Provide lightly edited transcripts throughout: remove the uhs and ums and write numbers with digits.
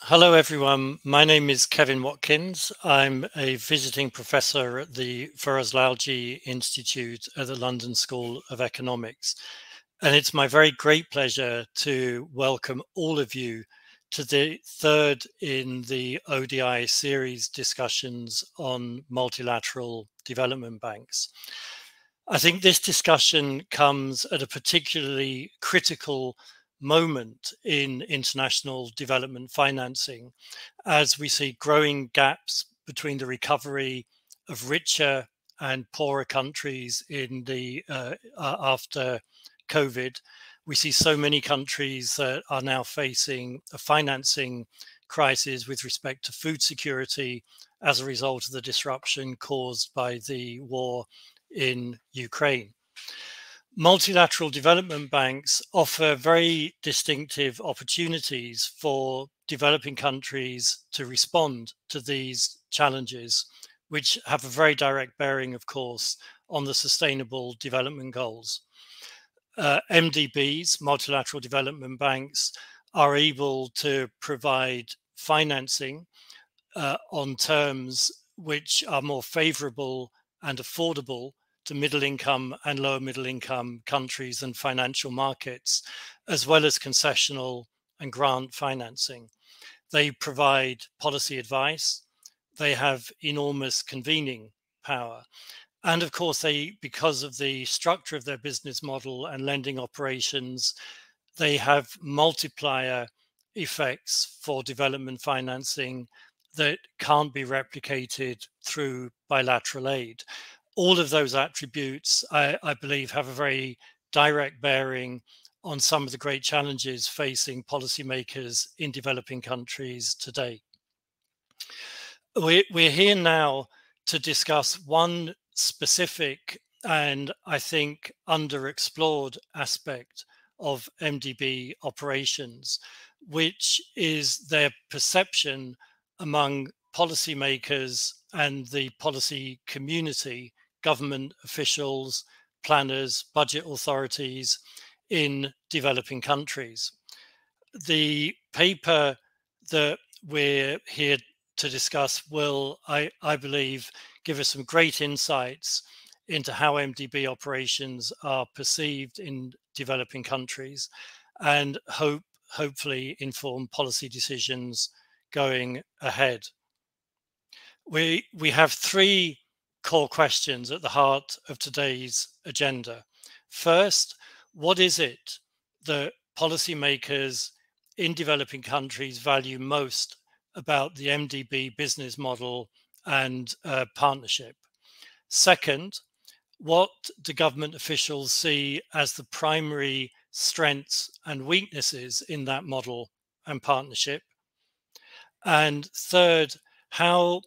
Hello, everyone. My name is Kevin Watkins. I'm a visiting professor at the Lalji Institute at the London School of Economics. And it's my very great pleasure to welcome all of you to the third in the ODI series discussions on multilateral development banks. I think this discussion comes at a particularly critical moment in international development financing as we see growing gaps between the recovery of richer and poorer countries in the after COVID. We see so many countries that are now facing a financing crisis with respect to food security as a result of the disruption caused by the war in Ukraine. Multilateral development banks offer very distinctive opportunities for developing countries to respond to these challenges, which have a very direct bearing, of course, on the Sustainable Development Goals. MDBs, multilateral development banks, are able to provide financing on terms which are more favorable and affordable to middle income and lower middle income countries and financial markets, as well as concessional and grant financing. They provide policy advice. They have enormous convening power. And of course, because of the structure of their business model and lending operations, they have multiplier effects for development financing that can't be replicated through bilateral aid. All of those attributes, I believe, have a very direct bearing on some of the great challenges facing policymakers in developing countries today. We're here now to discuss one specific and I think underexplored aspect of MDB operations, which is their perception among policymakers and the policy community, government officials, planners, budget authorities in developing countries. The paper that we're here to discuss will, I believe, give us some great insights into how MDB operations are perceived in developing countries and hopefully inform policy decisions going ahead. We have three core questions at the heart of today's agenda. First, what is it that policymakers in developing countries value most about the MDB business model and partnership? Second, what do government officials see as the primary strengths and weaknesses in that model and partnership? And third, how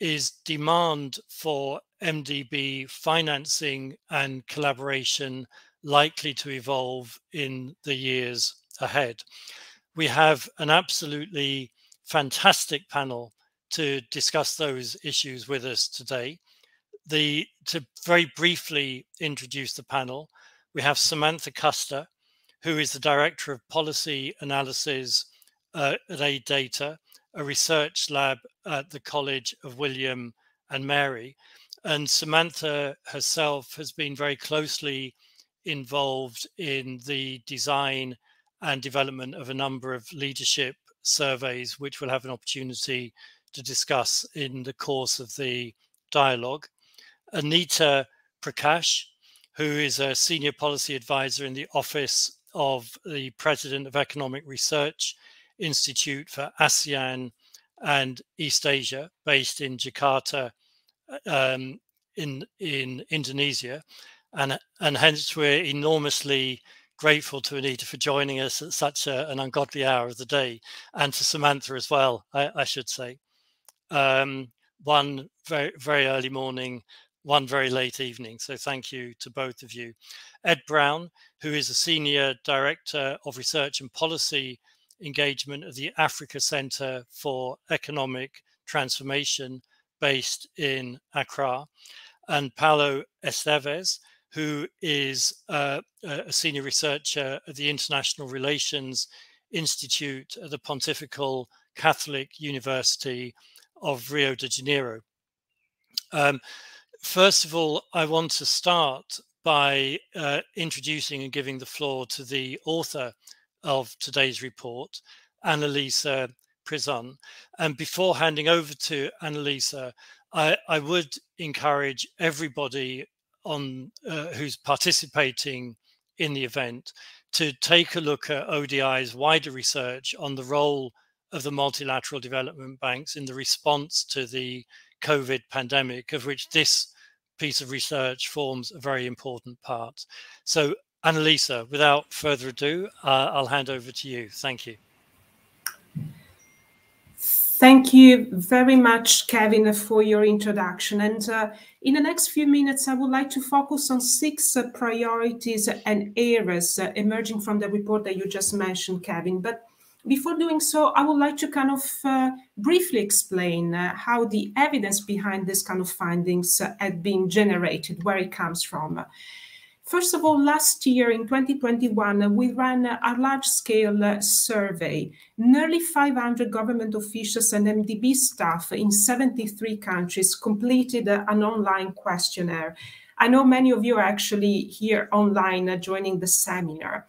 is demand for MDB financing and collaboration likely to evolve in the years ahead? We have an absolutely fantastic panel to discuss those issues with us today. To very briefly introduce the panel, we have Samantha Custer, who is the Director of Policy Analysis at Aid Data, a research lab at the College of William and Mary. And Samantha herself has been very closely involved in the design and development of a number of leadership surveys, which we'll have an opportunity to discuss in the course of the dialogue. Anita Prakash, who is a senior policy advisor in the Office of the President of Economic Research Institute for ASEAN and East Asia, based in Jakarta, in Indonesia. And hence we're enormously grateful to Anita for joining us at such an ungodly hour of the day, and to Samantha as well, I should say. One very, very early morning, one very late evening. So thank you to both of you. Ed Brown, who is a Senior Director of Research and Policy Engagement at the Africa Center for Economic Transformation, based in Accra. And Paulo Esteves, who is a senior researcher at the International Relations Institute at the Pontifical Catholic University of Rio de Janeiro. First of all, I want to start by introducing and giving the floor to the author of today's report, Annalisa Prison. And before handing over to Annalisa, I would encourage everybody on who's participating in the event to take a look at ODI's wider research on the role of the multilateral development banks in the response to the COVID pandemic, of which this piece of research forms a very important part. So, Annalisa, without further ado, I'll hand over to you. Thank you. Thank you very much, Kevin, for your introduction. And in the next few minutes, I would like to focus on 6 priorities and areas emerging from the report that you just mentioned, Kevin. But before doing so, I would like to kind of briefly explain how the evidence behind this kind of findings had been generated, where it comes from. First of all, last year in 2021, we ran a large-scale survey. Nearly 500 government officials and MDB staff in 73 countries completed an online questionnaire. I know many of you are actually here online joining the seminar.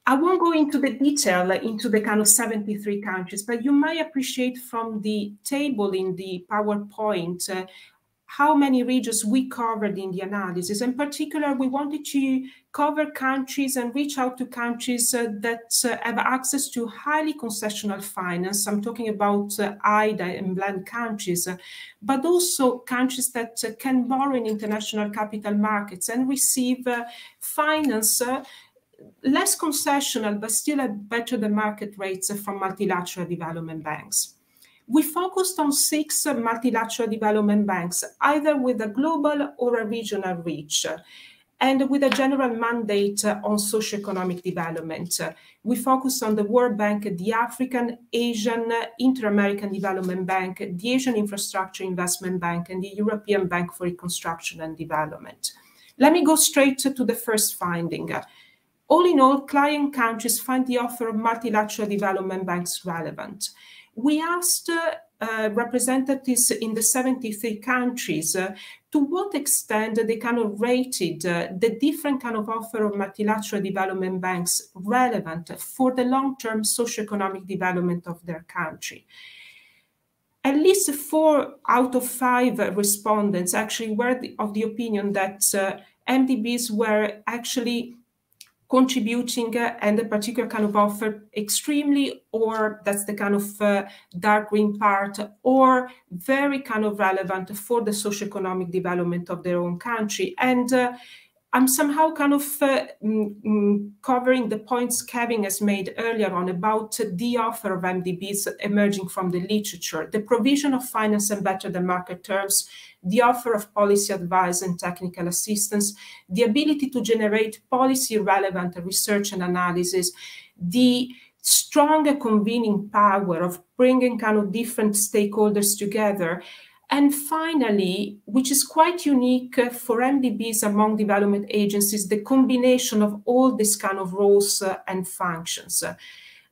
I won't go into the detail into the kind of 73 countries, but you might appreciate from the table in the PowerPoint how many regions we covered in the analysis. In particular, we wanted to cover countries and reach out to countries that have access to highly concessional finance. I'm talking about IDA and blend countries, but also countries that can borrow in international capital markets and receive finance less concessional, but still at better than market rates from multilateral development banks. We focused on 6 multilateral development banks, either with a global or a regional reach, and with a general mandate on socioeconomic development. We focused on the World Bank, the African, Asian, Inter-American Development Bank, the Asian Infrastructure Investment Bank, and the European Bank for Reconstruction and Development. Let me go straight to the first finding. All in all, client countries find the offer of multilateral development banks relevant. We asked representatives in the 73 countries to what extent they kind of rated the different kind of offer of multilateral development banks relevant for the long-term socioeconomic development of their country. At least 4 out of 5 respondents actually were of the opinion that MDBs were actually contributing and a particular kind of offer extremely, or that's the kind of dark green part, or very kind of relevant for the socioeconomic development of their own country. And I'm somehow kind of covering the points Kevin has made earlier on about the offer of MDBs emerging from the literature, the provision of finance and better than market terms, the offer of policy advice and technical assistance, the ability to generate policy-relevant research and analysis, the strong convening power of bringing kind of different stakeholders together, and finally, which is quite unique for MDBs among development agencies, the combination of all these kind of roles and functions.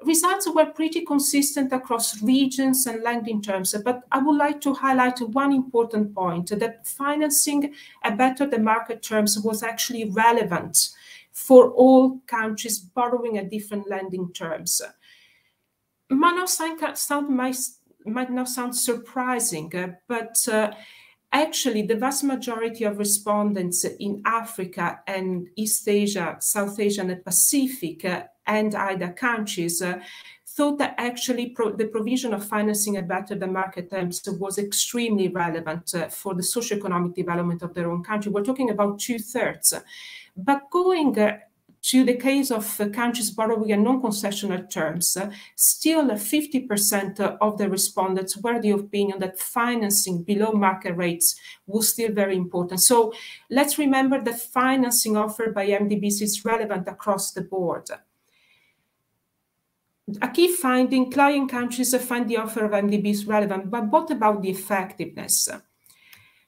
Results were pretty consistent across regions and lending terms, but I would like to highlight one important point, that financing at better than market terms was actually relevant for all countries borrowing at different lending terms. Might not sound surprising, but actually the vast majority of respondents in Africa and East Asia, South Asia and the Pacific and IDA countries thought that actually the provision of financing at better than market terms was extremely relevant for the socioeconomic development of their own country. We're talking about 2/3. But going to the case of countries borrowing in non-concessional terms, still 50% of the respondents were the opinion that financing below market rates was still very important. So let's remember that financing offered by MDBs is relevant across the board. A key finding, client countries find the offer of MDBs relevant, but what about the effectiveness?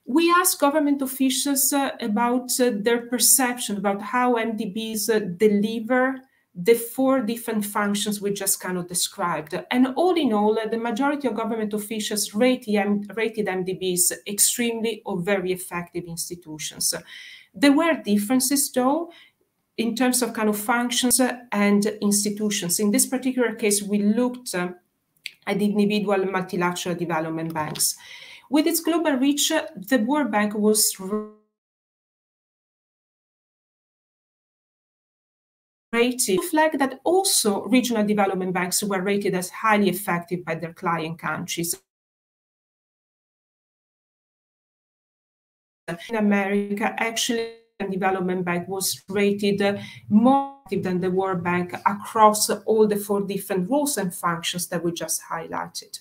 We asked government officials about their perception about how MDBs deliver the 4 different functions we just kind of described. And all in all, the majority of government officials rated MDBs extremely or very effective institutions. There were differences, though, in terms of kind of functions and institutions. In this particular case, we looked at individual multilateral development banks. With its global reach, the World Bank was rated. Flag that also regional development banks were rated as highly effective by their client countries. In America, actually, the Development Bank was rated more effective than the World Bank across all the 4 different roles and functions that we just highlighted.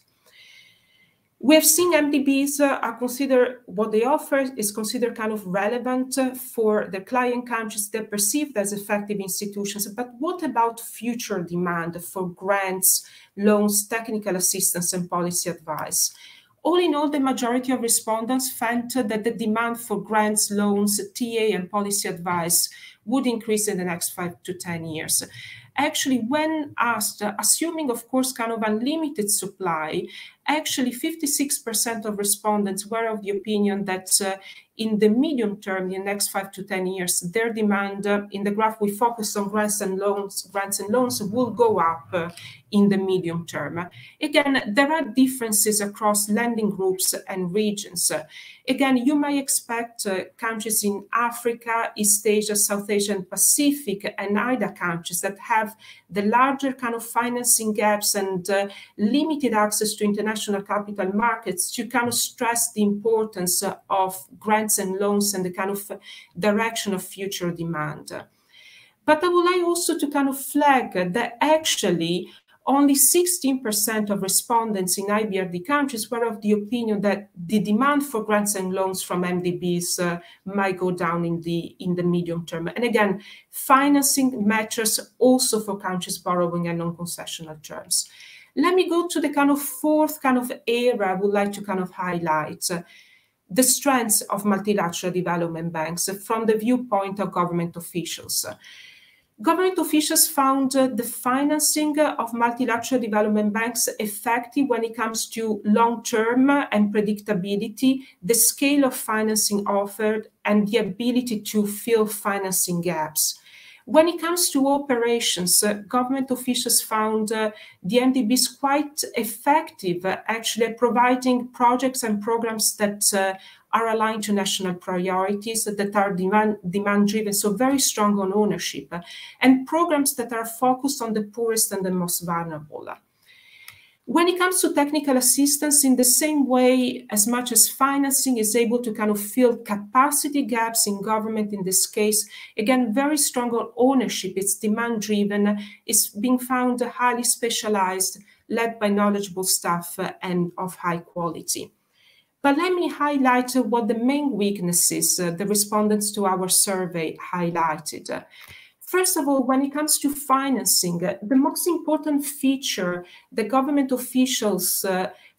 We have seen MDBs are considered, what they offer is considered kind of relevant for the client countries. They're perceived as effective institutions. But what about future demand for grants, loans, technical assistance, and policy advice? All in all, the majority of respondents felt that the demand for grants, loans, TA, and policy advice would increase in the next 5 to 10 years. Actually, when asked, assuming, of course, kind of unlimited supply, actually 56% of respondents were of the opinion that in the medium term, in the next 5 to 10 years, their demand, in the graph we focus on grants and loans will go up in the medium term. Again, there are differences across lending groups and regions. Again, you may expect countries in Africa, East Asia, South Asia, and Pacific, and IDA countries that have the larger kind of financing gaps and limited access to international capital markets to kind of stress the importance of grants and loans and the kind of direction of future demand. But I would like also to kind of flag that actually only 16% of respondents in IBRD countries were of the opinion that the demand for grants and loans from MDBs might go down in the medium term. And again, financing matters also for countries borrowing at non-concessional terms. Let me go to the kind of 4th kind of area I would like to kind of highlight. The strengths of multilateral development banks from the viewpoint of government officials. Government officials found the financing of multilateral development banks effective when it comes to long-term and predictability, the scale of financing offered, and the ability to fill financing gaps. When it comes to operations, government officials found the MDBs quite effective, actually at providing projects and programs that are aligned to national priorities, that are demand-driven, so very strong on ownership, and programs that are focused on the poorest and the most vulnerable. When it comes to technical assistance, in the same way, as much as financing is able to kind of fill capacity gaps in government, in this case, again, very strong on ownership, it's demand-driven, it's being found highly specialized, led by knowledgeable staff and of high quality. But let me highlight what the main weaknesses the respondents to our survey highlighted. First of all, when it comes to financing, the most important feature the government officials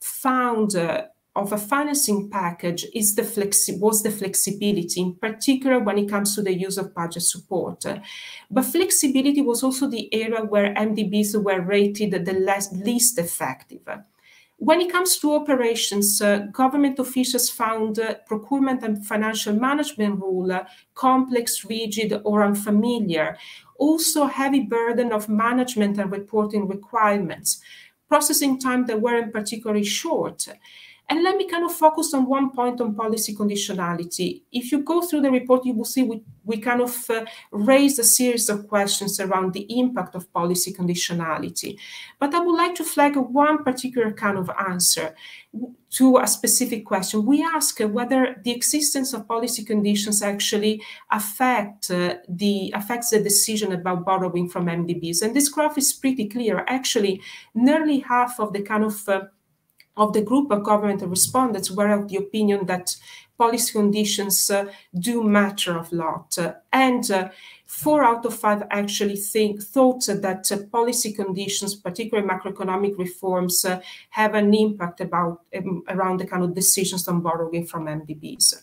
found of a financing package was the flexibility, in particular when it comes to the use of budget support. But flexibility was also the area where MDBs were rated the least effective. When it comes to operations, government officials found procurement and financial management rule complex, rigid, or unfamiliar. Also, heavy burden of management and reporting requirements. Processing time that weren't particularly short. And let me kind of focus on one point on policy conditionality. If you go through the report, you will see we kind of raised a series of questions around the impact of policy conditionality. But I would like to flag one particular kind of answer to a specific question. We ask whether the existence of policy conditions actually affects the decision about borrowing from MDBs. And this graph is pretty clear. Actually, nearly half of the kind of the group of government respondents were of the opinion that policy conditions do matter a lot. And 4 out of 5 actually thought that policy conditions, particularly macroeconomic reforms, have an impact around the kind of decisions on borrowing from MDBs.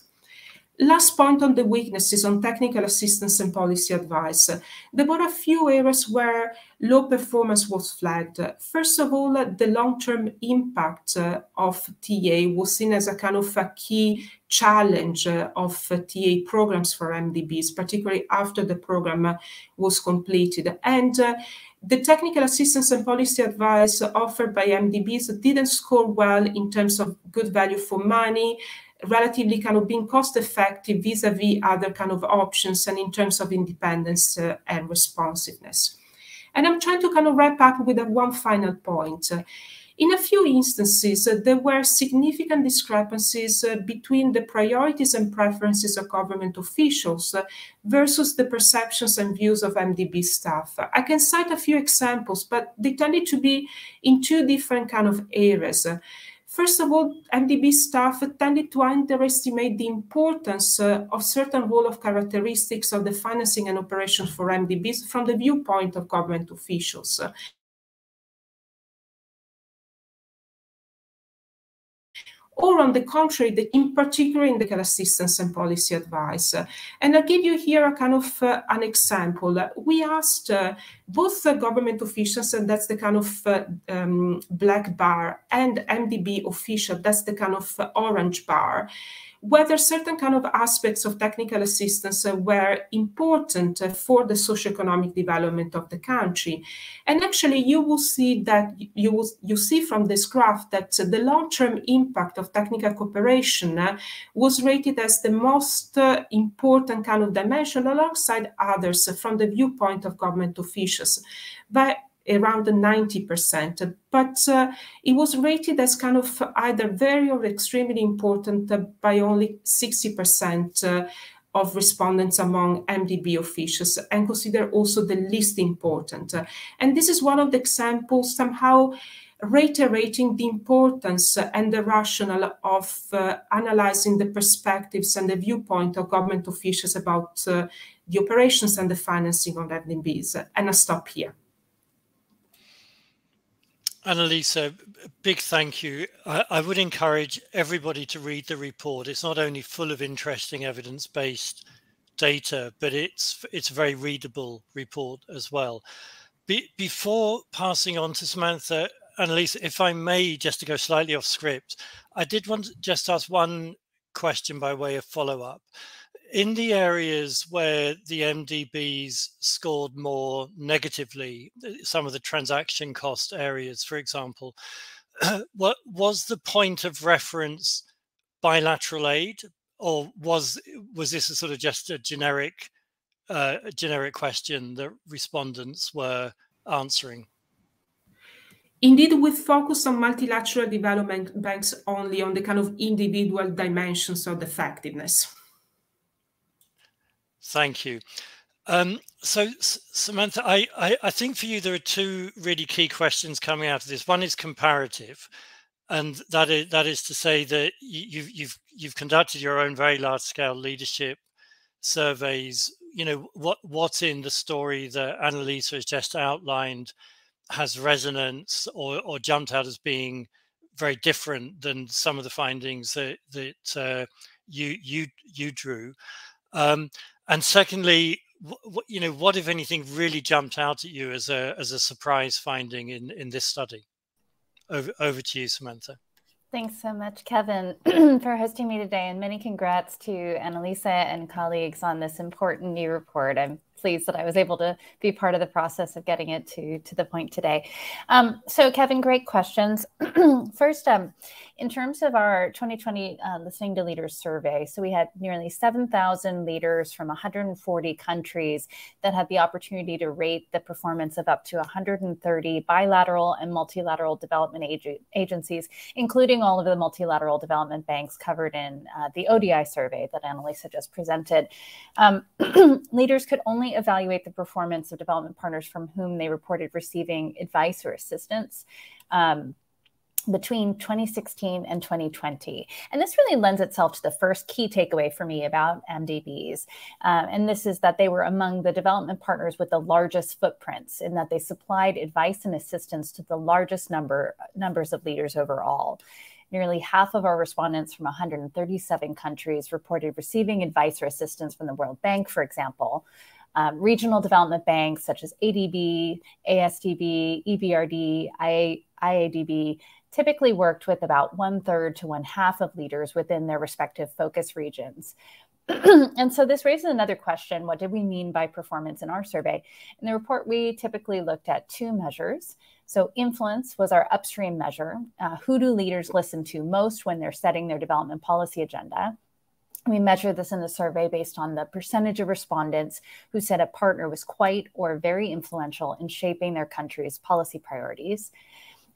Last point on the weaknesses on technical assistance and policy advice. There were a few areas where low performance was flagged. First of all, the long-term impact of TA was seen as a kind of a key challenge of TA programs for MDBs, particularly after the program was completed. And the technical assistance and policy advice offered by MDBs didn't score well in terms of good value for money, relatively kind of being cost effective vis-a-vis other kind of options, and in terms of independence and responsiveness. And I'm trying to kind of wrap up with one final point. In a few instances, there were significant discrepancies between the priorities and preferences of government officials versus the perceptions and views of MDB staff. I can cite a few examples, but they tended to be in two different kind of areas. First of all, MDB staff tended to underestimate the importance of certain role of characteristics of the financing and operations for MDBs from the viewpoint of government officials. Or on the contrary, in particular in the assistance and policy advice. And I'll give you here a kind of an example. We asked both government officials, and that's the kind of black bar, and MDB official, that's the kind of orange bar, whether certain kind of aspects of technical assistance were important for the socioeconomic development of the country. And actually, you will see that you see from this graph that the long-term impact of technical cooperation was rated as the most important kind of dimension, alongside others from the viewpoint of government officials, by around 90%, but it was rated as kind of either very or extremely important by only 60% of respondents among MDB officials, and considered also the least important. And this is one of the examples somehow reiterating the importance and the rationale of analyzing the perspectives and the viewpoint of government officials about the operations and the financing of MDBs. And I stop here. Annalisa, big thank you. I would encourage everybody to read the report. It's not only full of interesting evidence-based data, but it's a very readable report as well. Before passing on to Samantha, Annalisa, if I may, just to go slightly off script, I did want to just ask one question by way of follow-up. In the areas where the MDBs scored more negatively, some of the transaction cost areas, for example, what was the point of reference bilateral aid, or was this a sort of just a generic question that respondents were answering? Indeed, we focus on multilateral development banks only on the kind of individual dimensions of effectiveness. Thank you. So Samantha, I think for you there are two really key questions coming out of this. One is comparative, and that is to say that you've conducted your own very large scale leadership surveys. You know, what in the story that Annalisa has just outlined has resonance or jumped out as being very different than some of the findings that you drew. And secondly, what if anything really jumped out at you as a surprise finding in this study? Over to you, Samantha. Thanks so much, Kevin, for hosting me today, and many congrats to Annalisa and colleagues on this important new report. I'm pleased that I was able to be part of the process of getting it to the point today. So Kevin, great questions. First, in terms of our 2020 Listening to Leaders survey, so we had nearly 7,000 leaders from 140 countries that had the opportunity to rate the performance of up to 130 bilateral and multilateral development agencies, including all of the multilateral development banks covered in the ODI survey that Annalisa just presented. Leaders could only evaluate the performance of development partners from whom they reported receiving advice or assistance between 2016 and 2020. And this really lends itself to the first key takeaway for me about MDBs. And this is that they were among the development partners with the largest footprints, in that they supplied advice and assistance to the largest numbers of leaders overall. nearly half of our respondents from 137 countries reported receiving advice or assistance from the World Bank, for example. Regional development banks such as ADB, ASDB, EBRD, IADB typically worked with about 1/3 to 1/2 of leaders within their respective focus regions. And so this raises another question: what did we mean by performance in our survey? In the report, we typically looked at two measures. So influence was our upstream measure. Who do leaders listen to most when they're setting their development policy agenda? We measure this in the survey based on the percentage of respondents who said a partner was quite or very influential in shaping their country's policy priorities.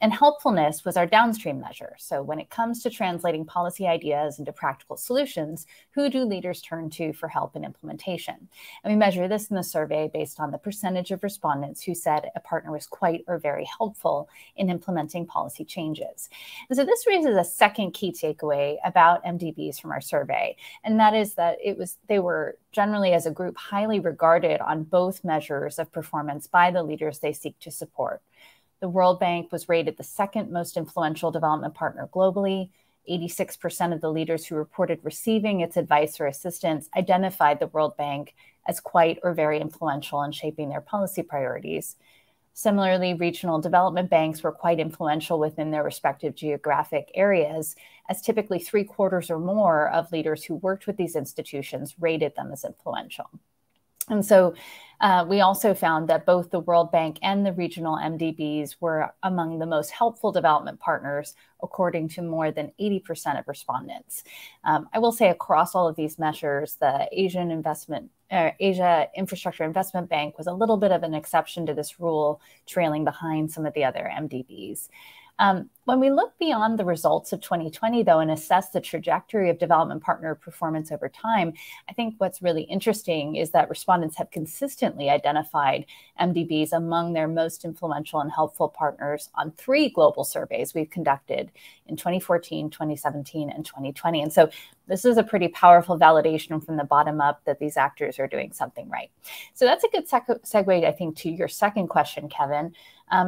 And helpfulness was our downstream measure. So when it comes to translating policy ideas into practical solutions, who do leaders turn to for help in implementation? And we measure this in the survey based on the percentage of respondents who said a partner was quite or very helpful in implementing policy changes. And so this raises a second key takeaway about MDBs from our survey, and that is that they were generally as a group highly regarded on both measures of performance by the leaders they seek to support. The World Bank was rated the second most influential development partner globally. 86% of the leaders who reported receiving its advice or assistance identified the World Bank as quite or very influential in shaping their policy priorities. Similarly, regional development banks were quite influential within their respective geographic areas, as typically 3/4 or more of leaders who worked with these institutions rated them as influential. And so we also found that both the World Bank and the regional MDBs were among the most helpful development partners, according to more than 80% of respondents. I will say across all of these measures, the Asia Infrastructure Investment Bank was a little bit of an exception to this rule, trailing behind some of the other MDBs. When we look beyond the results of 2020, though, and assess the trajectory of development partner performance over time, I think what's really interesting is that respondents have consistently identified MDBs among their most influential and helpful partners on 3 global surveys we've conducted in 2014, 2017, and 2020. And so this is a pretty powerful validation from the bottom up that these actors are doing something right. So that's a good segue, I think, to your second question, Kevin.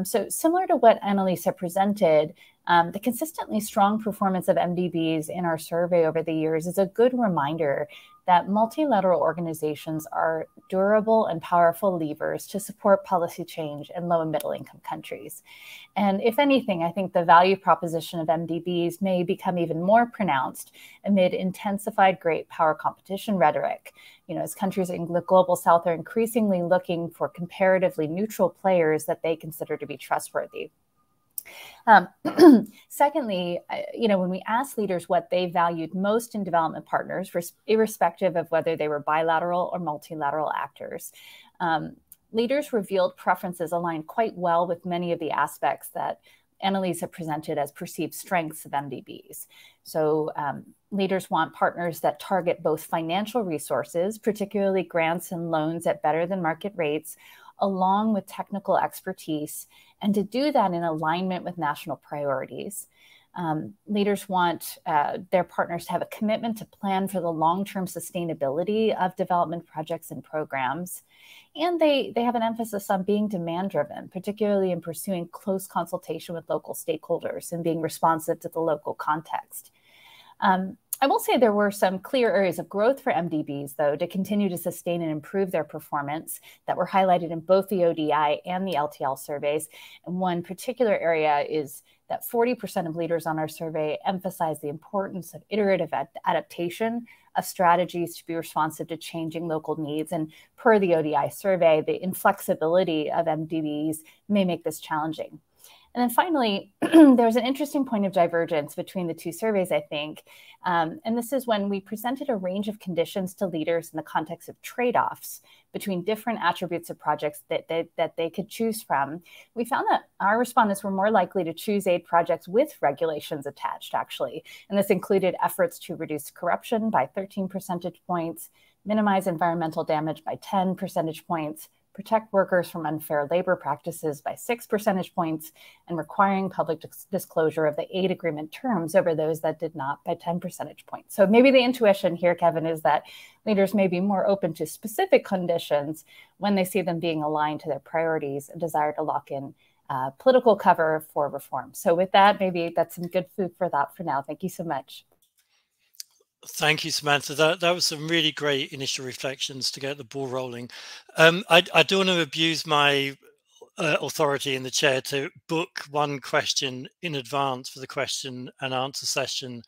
So similar to what Annalisa presented, the consistently strong performance of MDBs in our survey over the years is a good reminder that multilateral organizations are durable and powerful levers to support policy change in low and middle income countries. And if anything, I think the value proposition of MDBs may become even more pronounced amid intensified great power competition rhetoric. You know, as countries in the global south are increasingly looking for comparatively neutral players that they consider to be trustworthy. Secondly, when we asked leaders what they valued most in development partners, irrespective of whether they were bilateral or multilateral actors, leaders revealed preferences aligned quite well with many of the aspects that Annalisa presented as perceived strengths of MDBs. So leaders want partners that target both financial resources, particularly grants and loans at better than market rates, along with technical expertise, and to do that in alignment with national priorities. Leaders want their partners to have a commitment to plan for the long-term sustainability of development projects and programs. And they have an emphasis on being demand-driven, particularly in pursuing close consultation with local stakeholders and being responsive to the local context. I will say there were some clear areas of growth for MDBs, though, to continue to sustain and improve their performance that were highlighted in both the ODI and the LTL surveys. And one particular area is that 40% of leaders on our survey emphasize the importance of iterative adaptation of strategies to be responsive to changing local needs. And per the ODI survey, the inflexibility of MDBs may make this challenging. And then finally, there's an interesting point of divergence between the two surveys, I think. And this is when we presented a range of conditions to leaders in the context of trade-offs between different attributes of projects that they could choose from. We found that our respondents were more likely to choose aid projects with regulations attached, actually. And this included efforts to reduce corruption by 13 percentage points, minimize environmental damage by 10 percentage points, protect workers from unfair labor practices by 6 percentage points, and requiring public disclosure of the aid agreement terms over those that did not by 10 percentage points. So maybe the intuition here, Kevin, is that leaders may be more open to specific conditions when they see them being aligned to their priorities and desire to lock in political cover for reform. So with that, maybe that's some good food for thought for now. Thank you so much. Thank you, Samantha. That was some really great initial reflections to get the ball rolling. I don't want to abuse my authority in the chair to book one question in advance for the question and answer session,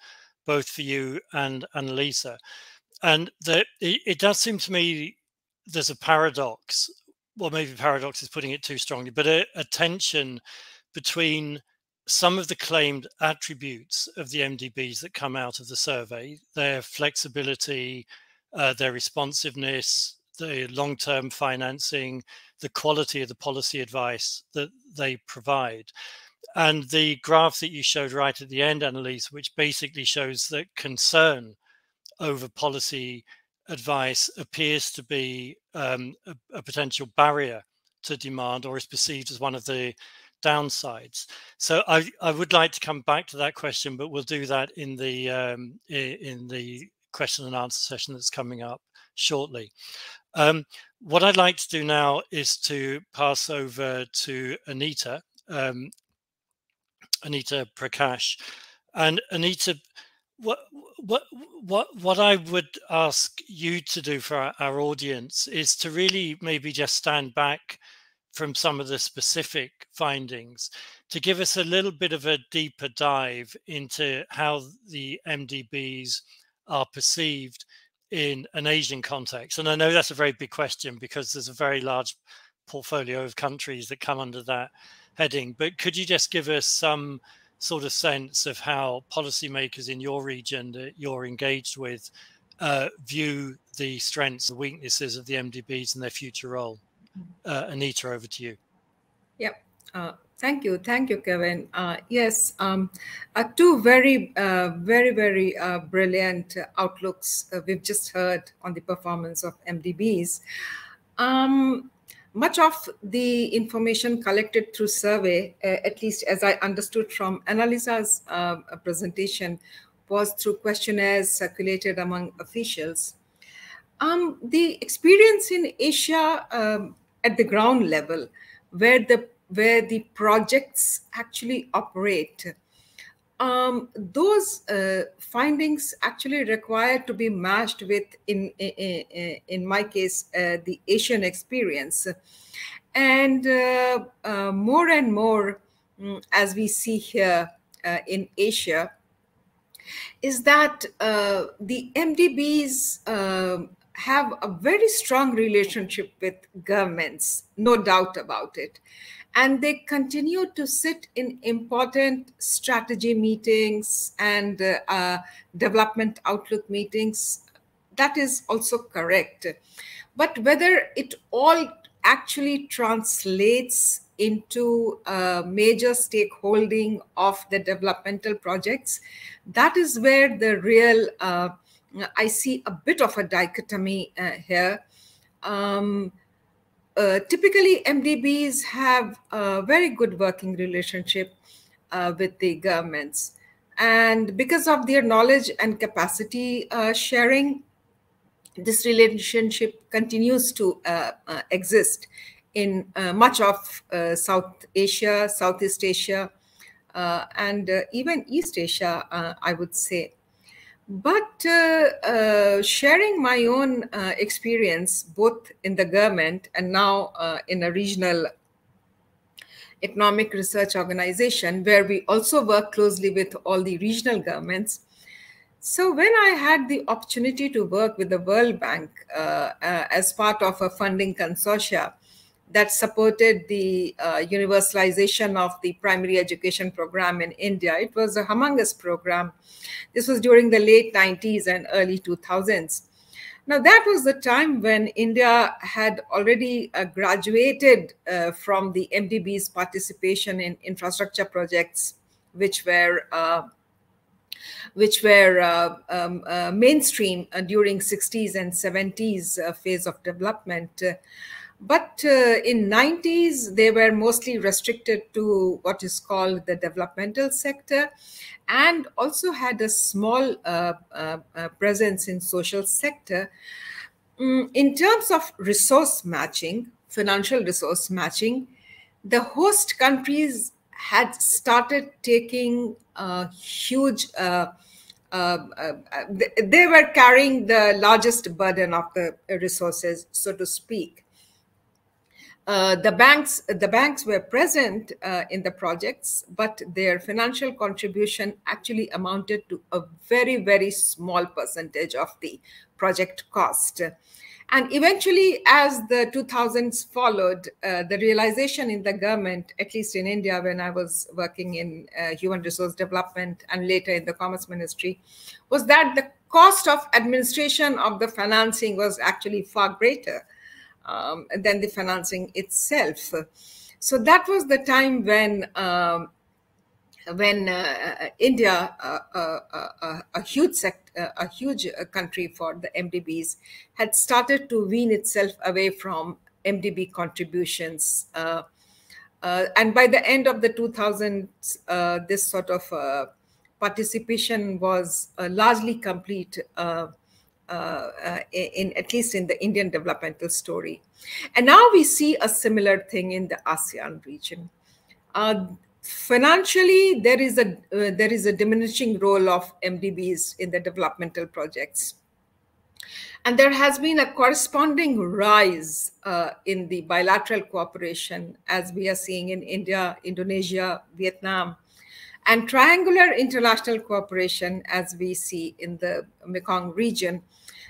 both for you and Annalisa. And it does seem to me there's a paradox. Well, maybe paradox is putting it too strongly, but a tension between some of the claimed attributes of the MDBs that come out of the survey, their flexibility, their responsiveness, the long-term financing, the quality of the policy advice that they provide. And the graph that you showed right at the end, Annalise, which basically shows that concern over policy advice appears to be a potential barrier to demand, or is perceived as one of the downsides. So I would like to come back to that question, but we'll do that in the question and answer session that's coming up shortly. What I'd like to do now is to pass over to Anita, Anita Prakash, and Anita. What I would ask you to do for our audience is to really maybe just stand back from some of the specific findings to give us a little bit of a deeper dive into how the MDBs are perceived in an Asian context. And I know that's a very big question because there's a very large portfolio of countries that come under that heading. But could you just give us some sort of sense of how policymakers in your region that you're engaged with view the strengths and weaknesses of the MDBs and their future role? Anita, over to you. Yep. Thank you, Kevin. Yes, two very brilliant outlooks we've just heard on the performance of MDBs. Much of the information collected through survey, at least as I understood from Annalisa's presentation, was through questionnaires circulated among officials. The experience in Asia at the ground level, where the projects actually operate, those findings actually require to be matched with, in my case, the Asian experience. And more and more, as we see here in Asia, is that the MDBs have a very strong relationship with governments, no doubt about it. And they continue to sit in important strategy meetings and development outlook meetings. That is also correct. But whether it all actually translates into major stakeholding of the developmental projects, that is where the real, I see a bit of a dichotomy here. Typically, MDBs have a very good working relationship with the governments. And because of their knowledge and capacity sharing, this relationship continues to exist in much of South Asia, Southeast Asia, and even East Asia, I would say. But sharing my own experience, both in the government and now in a regional economic research organization, where we also work closely with all the regional governments. So when I had the opportunity to work with the World Bank as part of a funding consortia that supported the universalization of the primary education program in India, it was a humongous program. This was during the late 90s and early 2000s. Now, that was the time when India had already graduated from the MDB's participation in infrastructure projects, which were mainstream during 60s and 70s phase of development. But in 90s, they were mostly restricted to what is called the developmental sector, and also had a small presence in social sector. In terms of resource matching, financial resource matching, the host countries had started taking huge, they were carrying the largest burden of the resources, so to speak. The banks were present in the projects, but their financial contribution actually amounted to a very, very small percentage of the project cost. And eventually, as the 2000s followed, the realization in the government, at least in India, when I was working in human resource development and later in the Commerce Ministry, was that the cost of administration of the financing was actually far greater than the financing itself. So that was the time when India, a huge country for the MDBs, had started to wean itself away from MDB contributions. And by the end of the 2000s, this sort of participation was largely complete, at least in the Indian developmental story. And now we see a similar thing in the ASEAN region. Financially, there is a diminishing role of MDBs in the developmental projects. And there has been a corresponding rise in the bilateral cooperation, as we are seeing in India, Indonesia, Vietnam, and triangular international cooperation, as we see in the Mekong region.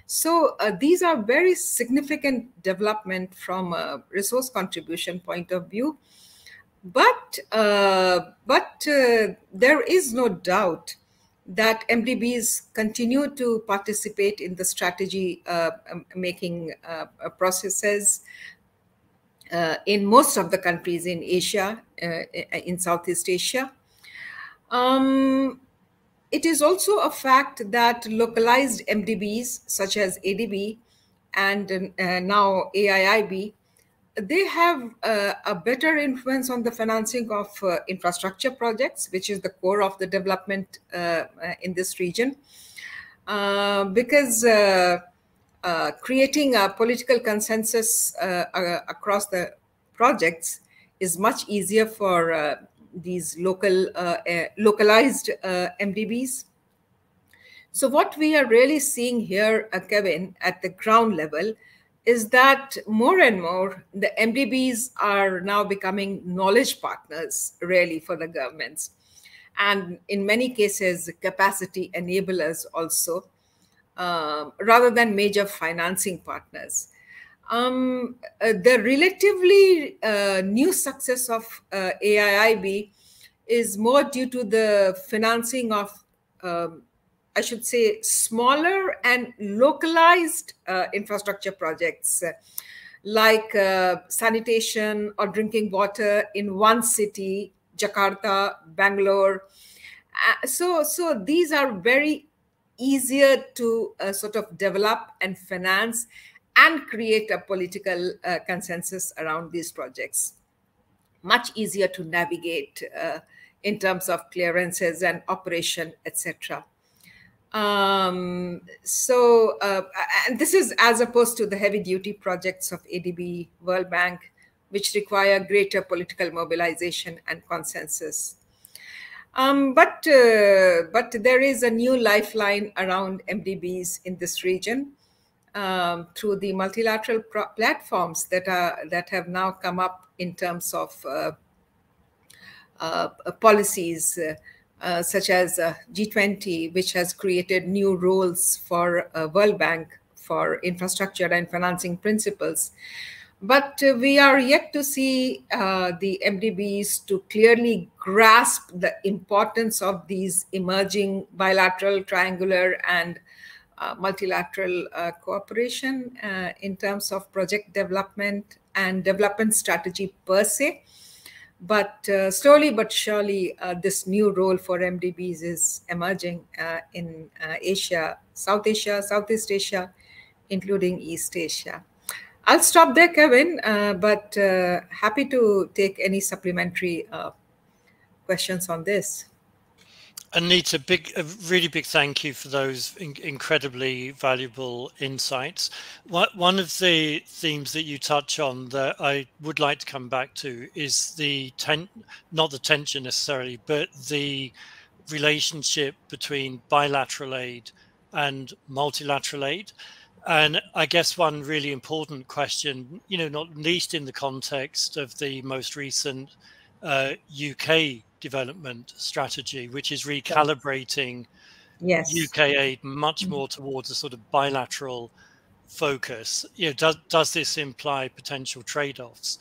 So these are very significant development from a resource contribution point of view. But there is no doubt that MDBs continue to participate in the strategy making processes in most of the countries in Asia, in Southeast Asia. It is also a fact that localized MDBs such as ADB and now AIIB, they have a better influence on the financing of infrastructure projects, which is the core of the development in this region, because creating a political consensus across the projects is much easier for these localized MDBs. So what we are really seeing here, Kevin, at the ground level, is that more and more the MDBs are now becoming knowledge partners, really, for the governments. And in many cases, capacity enablers also, rather than major financing partners. The relatively new success of AIIB is more due to the financing of I should say, smaller and localized infrastructure projects like sanitation or drinking water in one city, Jakarta, Bangalore. So these are very easier to sort of develop and finance and create a political consensus around these projects. Much easier to navigate in terms of clearances and operation, etc. And this is as opposed to the heavy-duty projects of ADB, World Bank, which require greater political mobilization and consensus. But there is a new lifeline around MDBs in this region through the multilateral platforms that have now come up in terms of policies. Such as G20, which has created new roles for World Bank for infrastructure and financing principles. But we are yet to see the MDBs to clearly grasp the importance of these emerging bilateral, triangular, and multilateral cooperation in terms of project development and development strategy per se. But slowly but surely, this new role for MDBs is emerging in Asia, Southeast Asia, including East Asia. I'll stop there, Kevin, but happy to take any supplementary questions on this. Anita, a really big thank you for those incredibly valuable insights. One of the themes that you touch on that I would like to come back to is not the tension necessarily, but the relationship between bilateral aid and multilateral aid. And I guess one really important question, not least in the context of the most recent UK development strategy, which is recalibrating Yes. UK aid much more towards a sort of bilateral focus. Does this imply potential trade-offs,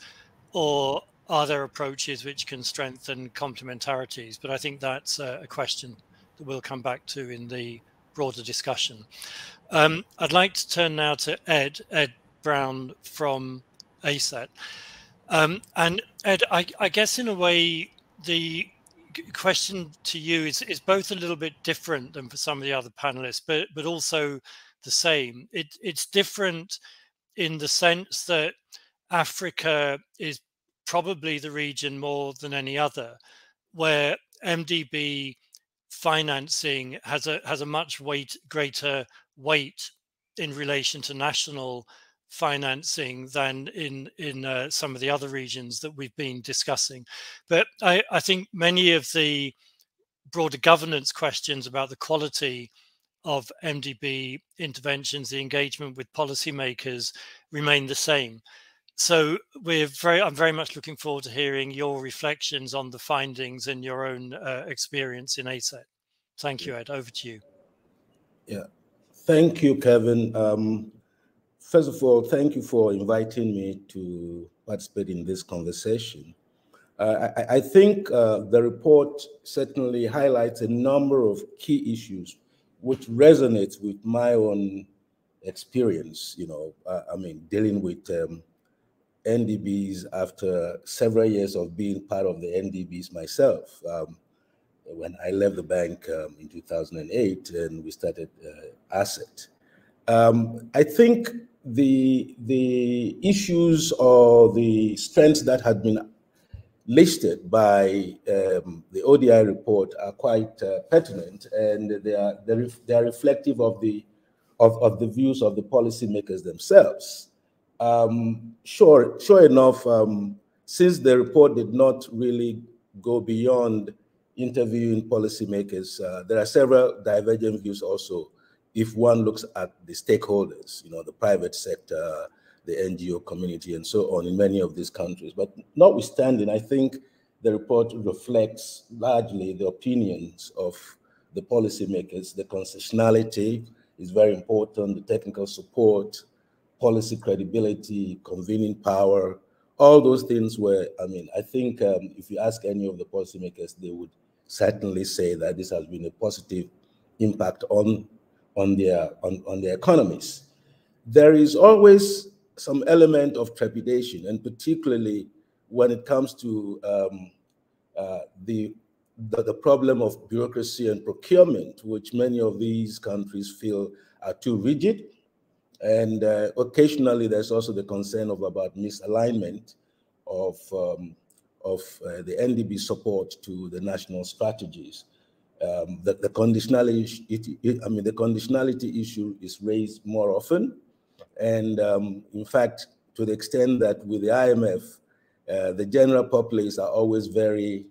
or are there approaches which can strengthen complementarities? But I think that's a question that we'll come back to in the broader discussion. I'd like to turn now to Ed Brown from ASET. And Ed, I guess in a way, the question to you is both a little bit different than for some of the other panelists, but also the same. It's different in the sense that Africa is probably the region more than any other where MDB financing has a much greater weight in relation to national financing than in some of the other regions that we've been discussing. But I think many of the broader governance questions about the quality of MDB interventions, the engagement with policymakers, remain the same. So I'm very much looking forward to hearing your reflections on the findings and your own experience in ASET. Thank you, Ed. Over to you. Yeah, thank you, Kevin. First of all, thank you for inviting me to participate in this conversation. I think the report certainly highlights a number of key issues which resonates with my own experience, dealing with NDBs after several years of being part of the NDBs myself. When I left the bank in 2008 and we started ASET. I think the issues or the strengths that had been listed by the ODI report are quite pertinent, and they are reflective of the views of the policymakers themselves. Sure enough, since the report did not really go beyond interviewing policymakers, there are several divergent views also if one looks at the stakeholders, the private sector, the NGO community, and so on in many of these countries. But notwithstanding, I think the report reflects largely the opinions of the policymakers. The constitutionality is very important, the technical support, policy credibility, convening power, all those things were, I think if you ask any of the policymakers, they would certainly say that this has been a positive impact on their economies. There is always some element of trepidation, and particularly when it comes to the problem of bureaucracy and procurement, which many of these countries feel are too rigid. And occasionally, there's also the concern about misalignment of the NDB support to the national strategies. The conditionality issue is raised more often, and in fact, to the extent that with the IMF, the general populace are always very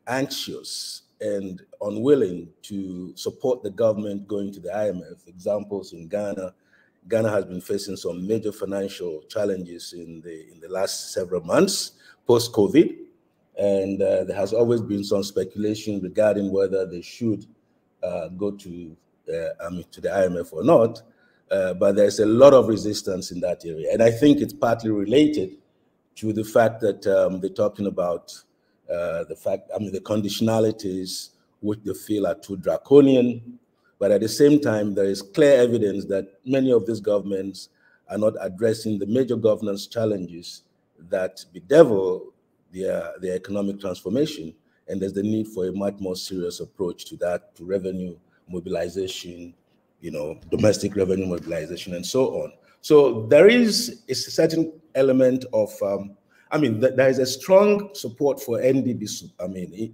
anxious and unwilling to support the government going to the IMF. Examples in Ghana. Ghana has been facing some major financial challenges in the last several months post-COVID, and there has always been some speculation regarding whether they should go to the IMF or not. But there's a lot of resistance in that area, and I think it's partly related to the fact that they're talking about the conditionalities which they feel are too draconian. But at the same time, there is clear evidence that many of these governments are not addressing the major governance challenges that bedevil their economic transformation. And there's the need for a much more serious approach to that, to revenue mobilization, domestic revenue mobilization, and so on. So there is a certain element of, there is a strong support for NDB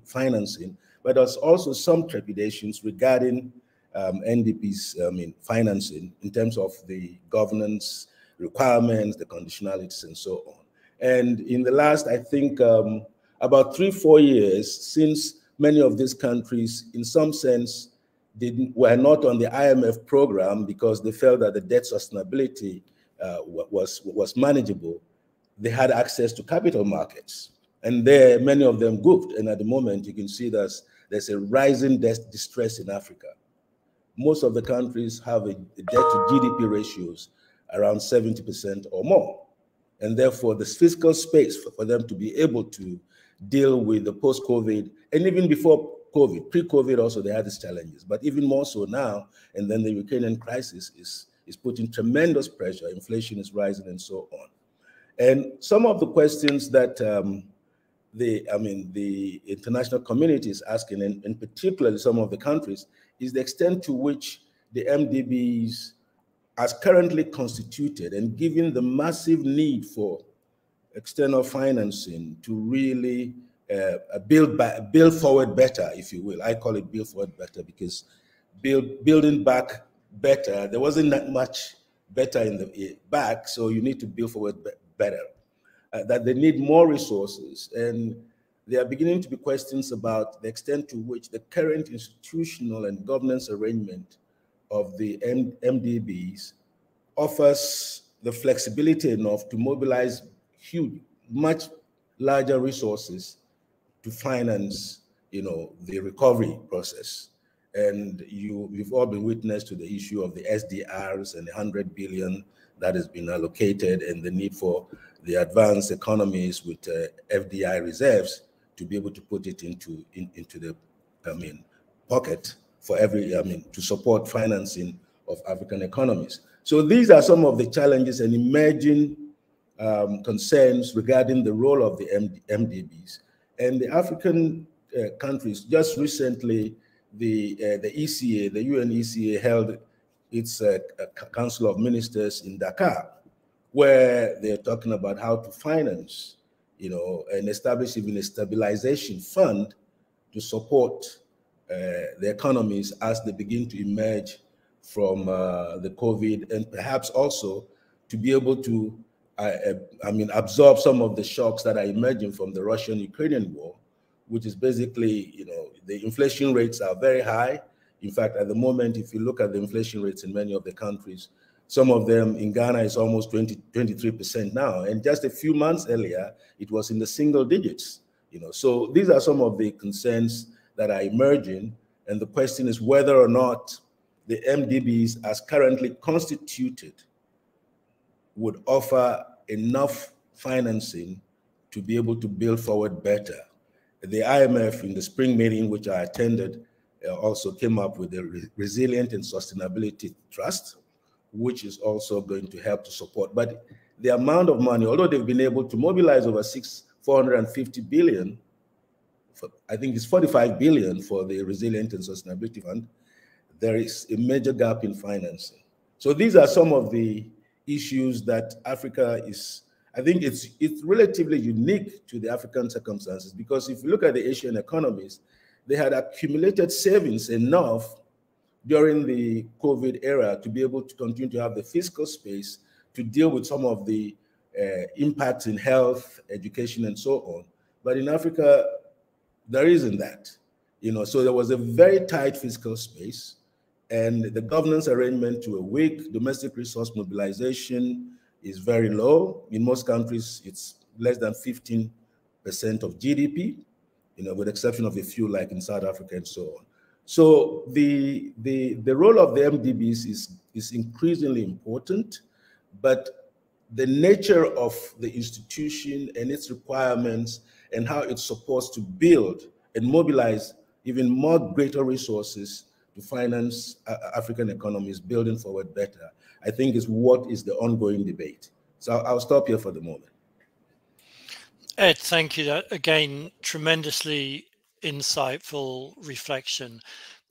financing, but there's also some trepidations regarding NDB's financing in terms of the governance requirements, the conditionalities, and so on. And in the last, I think, about 3-4 years, since many of these countries, in some sense, were not on the IMF program because they felt that the debt sustainability was manageable, they had access to capital markets. And there, many of them goofed. And at the moment, you can see there's a rising debt distress in Africa. Most of the countries have a debt to GDP ratios around 70% or more. And therefore, there's fiscal space for them to be able to deal with the post-COVID, and even before COVID, pre-COVID also, they had these challenges, but even more so now, and then the Ukrainian crisis is putting tremendous pressure, inflation is rising, and so on. And some of the questions that the international community is asking, and particularly some of the countries, is the extent to which the MDBs, as currently constituted, and given the massive need for external financing to really build forward better, if you will. I call it build forward better because building back better, there wasn't that much better in the back, so you need to build forward better. That they need more resources, and there are beginning to be questions about the extent to which the current institutional and governance arrangement of the MDBs offers the flexibility enough to mobilize huge, much larger resources to finance, the recovery process. And you've all been witness to the issue of the SDRs and the 100 billion that has been allocated, and the need for the advanced economies with FDI reserves to be able to put it into the pocket for to support financing of African economies. So these are some of the challenges and emerging concerns regarding the role of the MDBs. And the African countries, just recently, the ECA, the UN ECA held its Council of Ministers in Dakar, where they're talking about how to finance, and establish even a stabilization fund to support the economies as they begin to emerge from the COVID, and perhaps also to be able to absorb some of the shocks that are emerging from the Russian-Ukrainian war, which is basically, the inflation rates are very high. In fact, at the moment, if you look at the inflation rates in many of the countries, some of them in Ghana is almost 23% now. And just a few months earlier, it was in the single digits. So these are some of the concerns that are emerging. And the question is whether or not the MDBs, as currently constituted, would offer enough financing to be able to build forward better. The IMF in the spring meeting, which I attended, also came up with the Resilient and Sustainability Trust, which is also going to help to support. But the amount of money, although they've been able to mobilize over 450 billion, I think it's 45 billion for the Resilient and Sustainability Fund, there is a major gap in financing. So these are some of the issues that Africa is, I think it's relatively unique to the African circumstances, because if you look at the Asian economies, they had accumulated savings enough during the COVID era to be able to continue to have the fiscal space to deal with some of the impacts in health, education, and so on. But in Africa, there isn't that. So there was a very tight fiscal space, and the governance arrangement to a weak domestic resource mobilization is very low. In most countries, it's less than 15% of GDP, with the exception of a few like in South Africa and so on. So the role of the MDBs is increasingly important, but the nature of the institution and its requirements and how it's supposed to build and mobilize even more greater resources to finance African economies building forward better, I think is what is the ongoing debate. So I'll stop here for the moment. Ed, thank you. That, again, tremendously insightful reflection.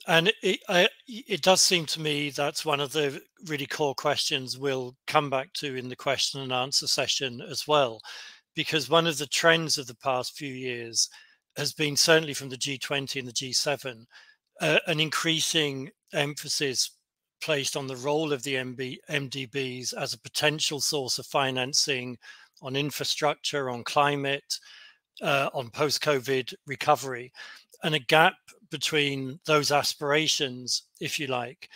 And it does seem to me that's one of the really core questions we'll come back to in the question and answer session as well, because one of the trends of the past few years has been, certainly from the G20 and the G7, an increasing emphasis placed on the role of the MDBs as a potential source of financing on infrastructure, on climate, on post-COVID recovery, and a gap between those aspirations, if you like,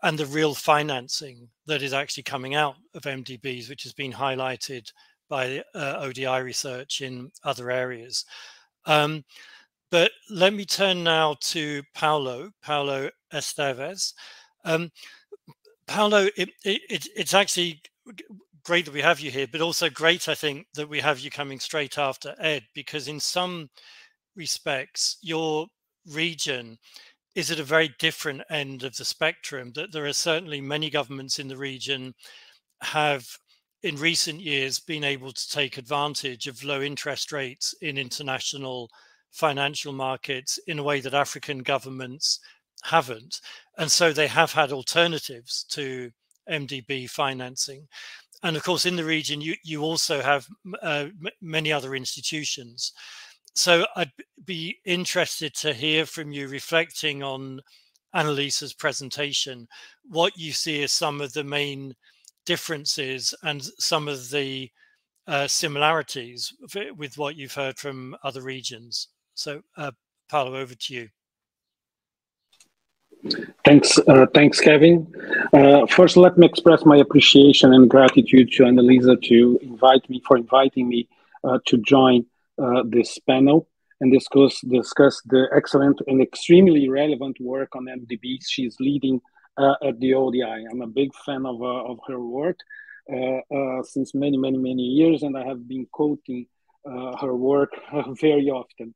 and the real financing that is actually coming out of MDBs, which has been highlighted by ODI research in other areas. But let me turn now to Paulo Esteves. Paulo, it's actually great that we have you here, but also great, I think, that we have you coming straight after Ed, because in some respects, your region is at a very different end of the spectrum. That there are certainly many governments in the region have in recent years been able to take advantage of low interest rates in international financial markets in a way that African governments haven't. And so they have had alternatives to MDB financing. And of course, in the region, you also have many other institutions. So I'd be interested to hear from you, reflecting on Annalisa's presentation, what you see as some of the main differences and some of the similarities with what you've heard from other regions. So Paulo, over to you. Thanks, Kevin. First, let me express my appreciation and gratitude to Annalisa for inviting me to join this panel and discuss the excellent and extremely relevant work on MDBs she's leading at the ODI. I'm a big fan of her work since many years, and I have been quoting her work very often.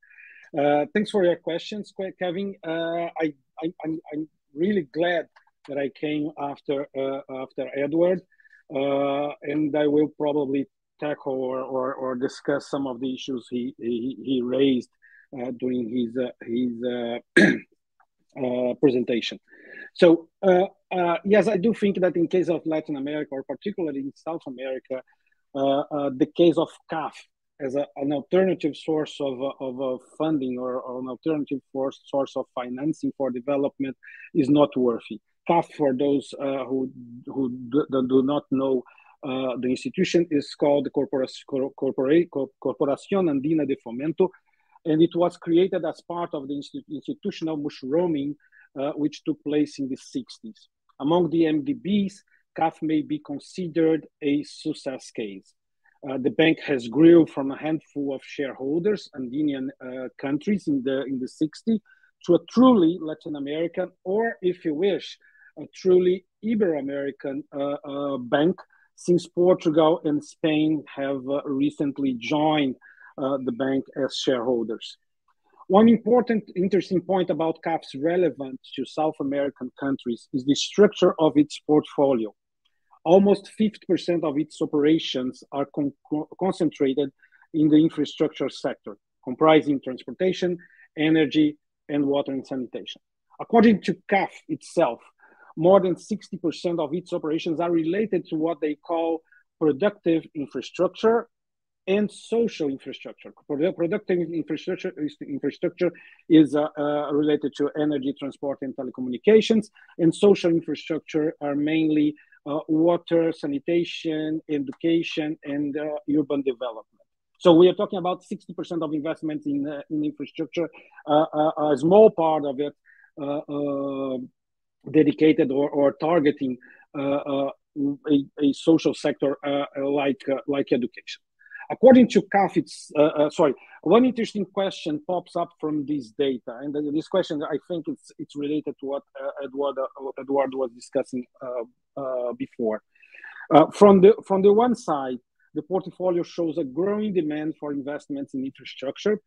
Thanks for your questions, Kevin. I'm really glad that I came after Edward, and I will probably tackle or discuss some of the issues he raised during his presentation. So yes, I do think that in case of Latin America, or particularly in South America, the case of CAF as an alternative source of funding or an alternative source of financing for development is not worthy. CAF, for those who do not know, the institution is called the Corporación Andina de Fomento, and it was created as part of the institutional mushrooming which took place in the 60s. Among the MDBs, CAF may be considered a success case. The bank has grew from a handful of shareholders, Andean countries in the 60s, to a truly Latin American, or if you wish, a truly Ibero-American bank, since Portugal and Spain have recently joined the bank as shareholders. One interesting point about CAF's relevance to South American countries is the structure of its portfolio. Almost 50% of its operations are concentrated in the infrastructure sector, comprising transportation, energy, and water and sanitation. According to CAF itself, more than 60% of its operations are related to what they call productive infrastructure and social infrastructure. Productive infrastructure is related to energy, transport, and telecommunications, and social infrastructure are mainly water, sanitation, education, and urban development. So we are talking about 60% of investment in infrastructure, a small part of it dedicated or targeting a social sector like education. According to CAF, one interesting question pops up from this data, and this question, I think it's related to what Eduardo was discussing before. From the one side, the portfolio shows a growing demand for investments in infrastructure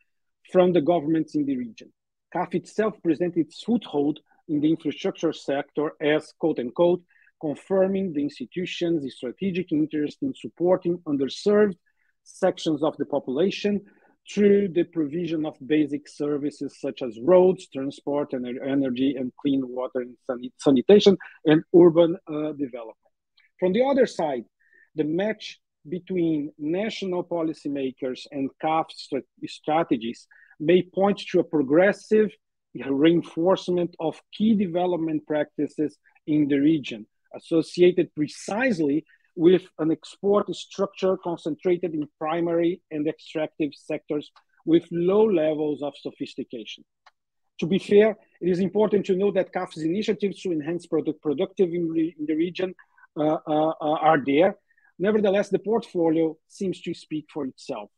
from the governments in the region. CAF itself presents its foothold in the infrastructure sector as, quote unquote, confirming the institution's strategic interest in supporting underserved sections of the population through the provision of basic services such as roads, transport, and energy, and clean water and sanitation, and urban development. From the other side, the match between national policymakers and CAF strategies may point to a progressive reinforcement of key development practices in the region, associated precisely with an export structure concentrated in primary and extractive sectors with low levels of sophistication. To be fair, it is important to note that CAF's initiatives to enhance productivity in the region are there. Nevertheless, the portfolio seems to speak for itself.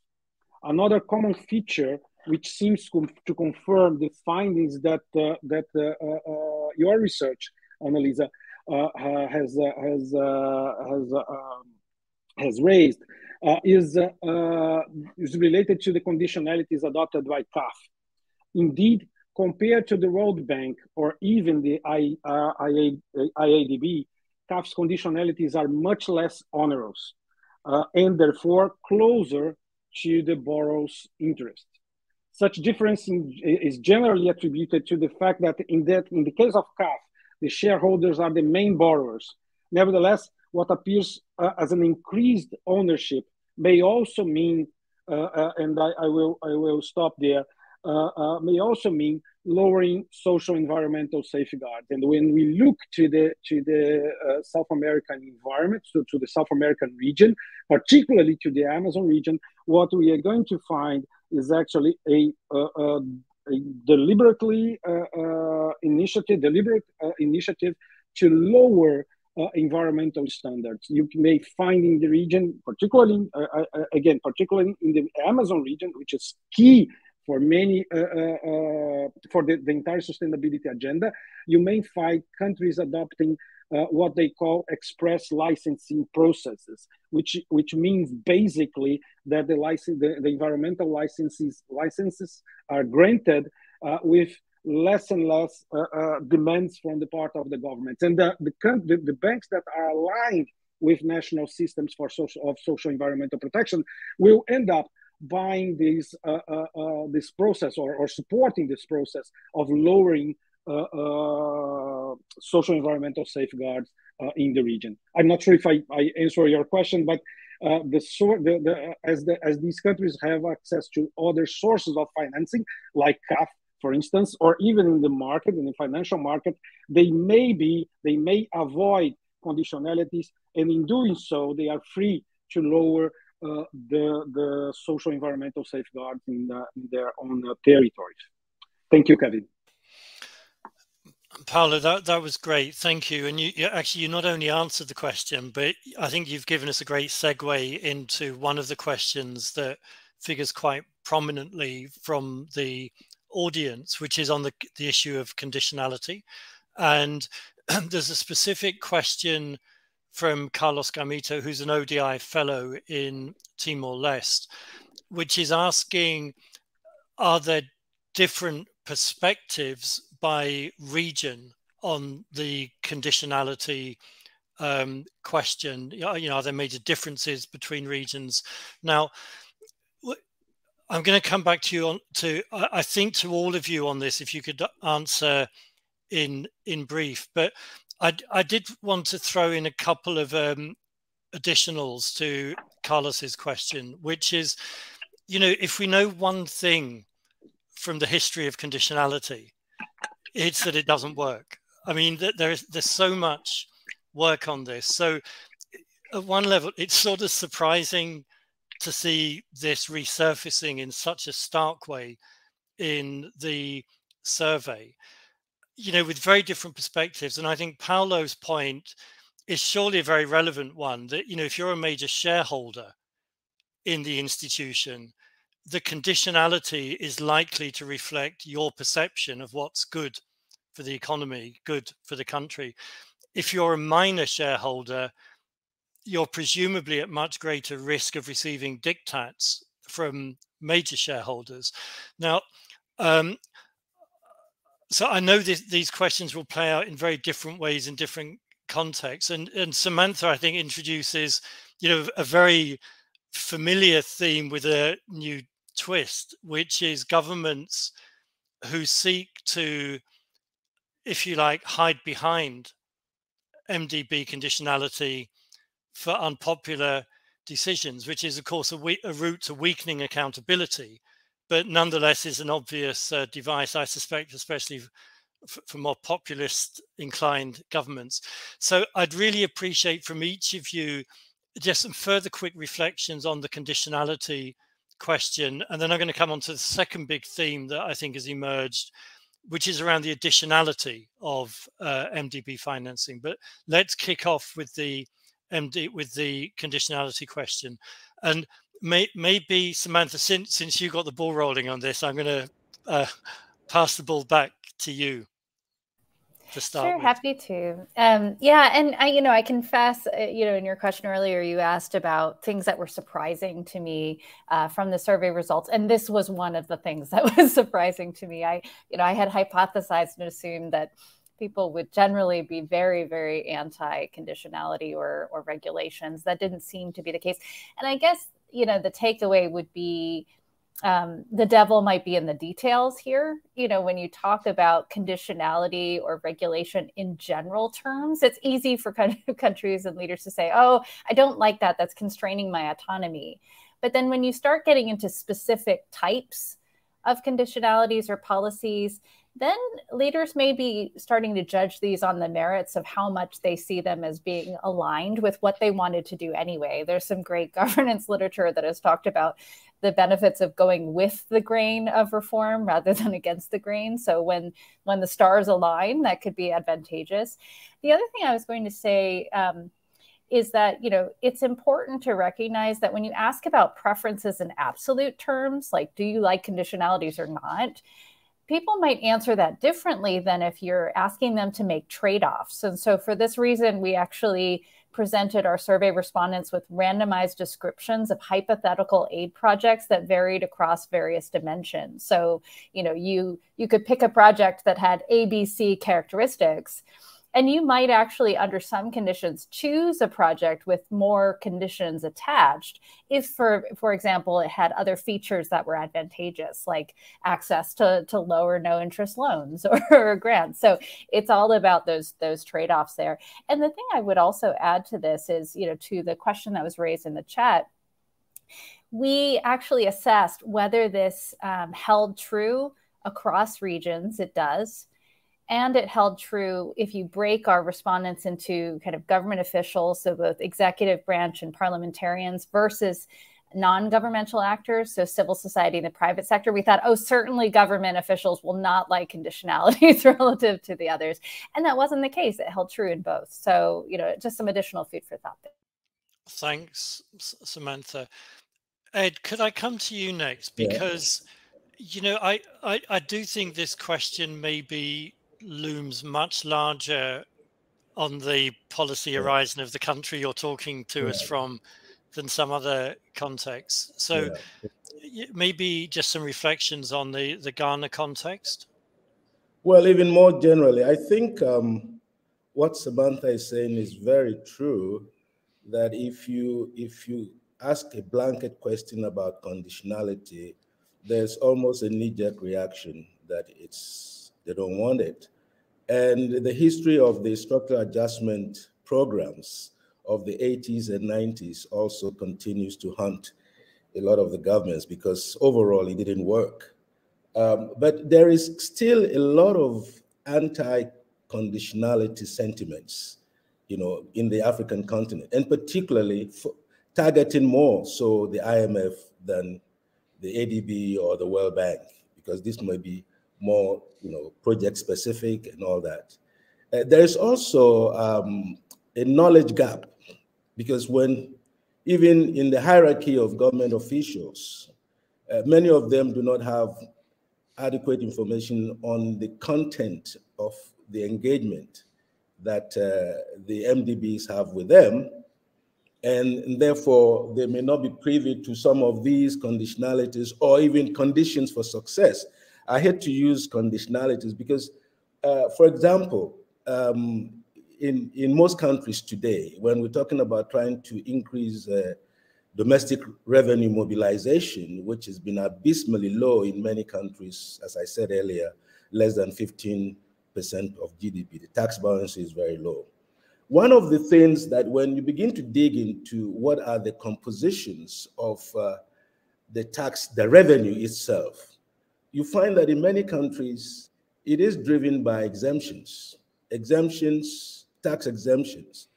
Another common feature which seems to confirm the findings that your research, Annalisa, has raised is related to the conditionalities adopted by CAF. Indeed, compared to the World Bank or even the IADB, CAF's conditionalities are much less onerous and therefore closer to the borrower's interest. Such difference is generally attributed to the fact that in the case of CAF, the shareholders are the main borrowers. Nevertheless, what appears as an increased ownership may also mean, and I will stop there, may also mean lowering social environmental safeguards. And when we look to the South American environment, so to the South American region, particularly to the Amazon region, what we are going to find is actually a deliberate initiative to lower environmental standards. You may find in the region, particularly in the Amazon region, which is key for many for the entire sustainability agenda, you may find countries adopting what they call express licensing processes, which means basically that the environmental licenses are granted with less and less demands from the part of the government. And the banks that are aligned with national systems for social environmental protection will end up buying this process or supporting this process of lowering social environmental safeguards in the region. I'm not sure if I answer your question, but as these countries have access to other sources of financing, like CAF, for instance, or even in the market, in the financial market, they may avoid conditionalities, and in doing so, they are free to lower the social environmental safeguards in their own territories. Thank you, Kevin. Paolo, that was great. Thank you. And you not only answered the question, but I think you've given us a great segue into one of the questions that figures quite prominently from the audience, which is on the issue of conditionality. And there's a specific question from Carlos Gamito, who's an ODI fellow in Timor-Leste, which is asking, are there different perspectives by region on the conditionality question? Are there major differences between regions? Now, I'm going to come back to you I think to all of you on this, if you could answer in brief, but I did want to throw in a couple of additionals to Carlos's question, which is, if we know one thing from the history of conditionality, it's that it doesn't work. I mean, there's so much work on this. So at one level, it's sort of surprising to see this resurfacing in such a stark way in the survey, with very different perspectives. And I think Paolo's point is surely a very relevant one, that, if you're a major shareholder in the institution, the conditionality is likely to reflect your perception of what's good for the economy, good for the country. If you're a minor shareholder, you're presumably at much greater risk of receiving diktats from major shareholders. Now, so I know these questions will play out in very different ways in different contexts. And Samantha, I think, introduces, a very familiar theme with a new twist, which is governments who seek to, if you like, hide behind MDB conditionality for unpopular decisions, which is, of course, a route to weakening accountability but nonetheless is an obvious device, I suspect, especially for more populist inclined governments. So I'd really appreciate from each of you just some further quick reflections on the conditionality question. And then I'm going to come on to the second big theme that I think has emerged, which is around the additionality of MDB financing. But let's kick off with the conditionality question. And maybe Samantha, since you got the ball rolling on this, I'm going to pass the ball back to you to start Sure, with. happy to. Yeah, and I confess, in your question earlier, you asked about things that were surprising to me from the survey results, and this was one of the things that was surprising to me. I had hypothesized and assumed that people would generally be very, very anti-conditionality or regulations. That didn't seem to be the case, and I guess the takeaway would be, the devil might be in the details here. When you talk about conditionality or regulation in general terms, it's easy for countries and leaders to say, oh, I don't like that. That's constraining my autonomy. But then when you start getting into specific types of conditionalities or policies, then leaders may be starting to judge these on the merits of how much they see them as being aligned with what they wanted to do anyway. There's some great governance literature that has talked about the benefits of going with the grain of reform rather than against the grain. So when the stars align, that could be advantageous. The other thing I was going to say is that, it's important to recognize that when you ask about preferences in absolute terms, like, do you like conditionalities or not? People might answer that differently than if you're asking them to make trade-offs. And so for this reason, we actually presented our survey respondents with randomized descriptions of hypothetical aid projects that varied across various dimensions. So, you could pick a project that had ABC characteristics, and you might actually, under some conditions, choose a project with more conditions attached if, for example, it had other features that were advantageous, like access to low or no interest loans or grants. So it's all about those trade-offs there. And the thing I would also add to this is, to the question that was raised in the chat, we actually assessed whether this held true across regions. It does. And it held true if you break our respondents into kind of government officials, so both executive branch and parliamentarians versus non-governmental actors, so civil society and the private sector. We thought, oh, certainly government officials will not like conditionalities relative to the others. And that wasn't the case. It held true in both. So, just some additional food for thought there. Thanks, Samantha. Ed, could I come to you next? Because, I do think this question maybe looms much larger on the policy horizon of the country you're talking to us from than some other contexts. So maybe just some reflections on the Ghana context. Well, even more generally, I think what Samantha is saying is very true, that if you ask a blanket question about conditionality, there's almost a knee-jerk reaction that they don't want it. And the history of the structural adjustment programs of the 80s and 90s also continues to haunt a lot of the governments, because overall it didn't work. But there is still a lot of anti-conditionality sentiments, in the African continent, and particularly targeting more so the IMF than the ADB or the World Bank, because this may be more, project specific and all that. There is also a knowledge gap, because even in the hierarchy of government officials, many of them do not have adequate information on the content of the engagement that the MDBs have with them, and therefore they may not be privy to some of these conditionalities or even conditions for success. I hate to use conditionalities because, for example, in most countries today, when we're talking about trying to increase domestic revenue mobilization, which has been abysmally low in many countries, as I said earlier, less than 15% of GDP, the tax balance is very low. One of the things that when you begin to dig into what are the compositions of the revenue itself, you find that in many countries, it is driven by exemptions, tax exemptions.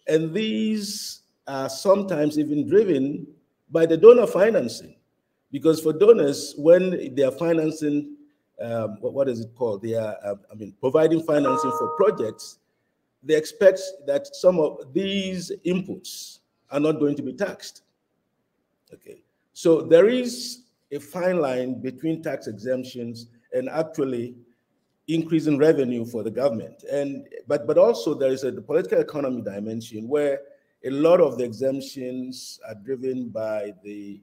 And these are sometimes even driven by the donor financing. Because for donors, when they are financing, what is it called? They are, providing financing for projects, they expect that some of these inputs are not going to be taxed. Okay, so there is a fine line between tax exemptions and actually increasing revenue for the government. But also there is the political economy dimension where a lot of the exemptions are driven by the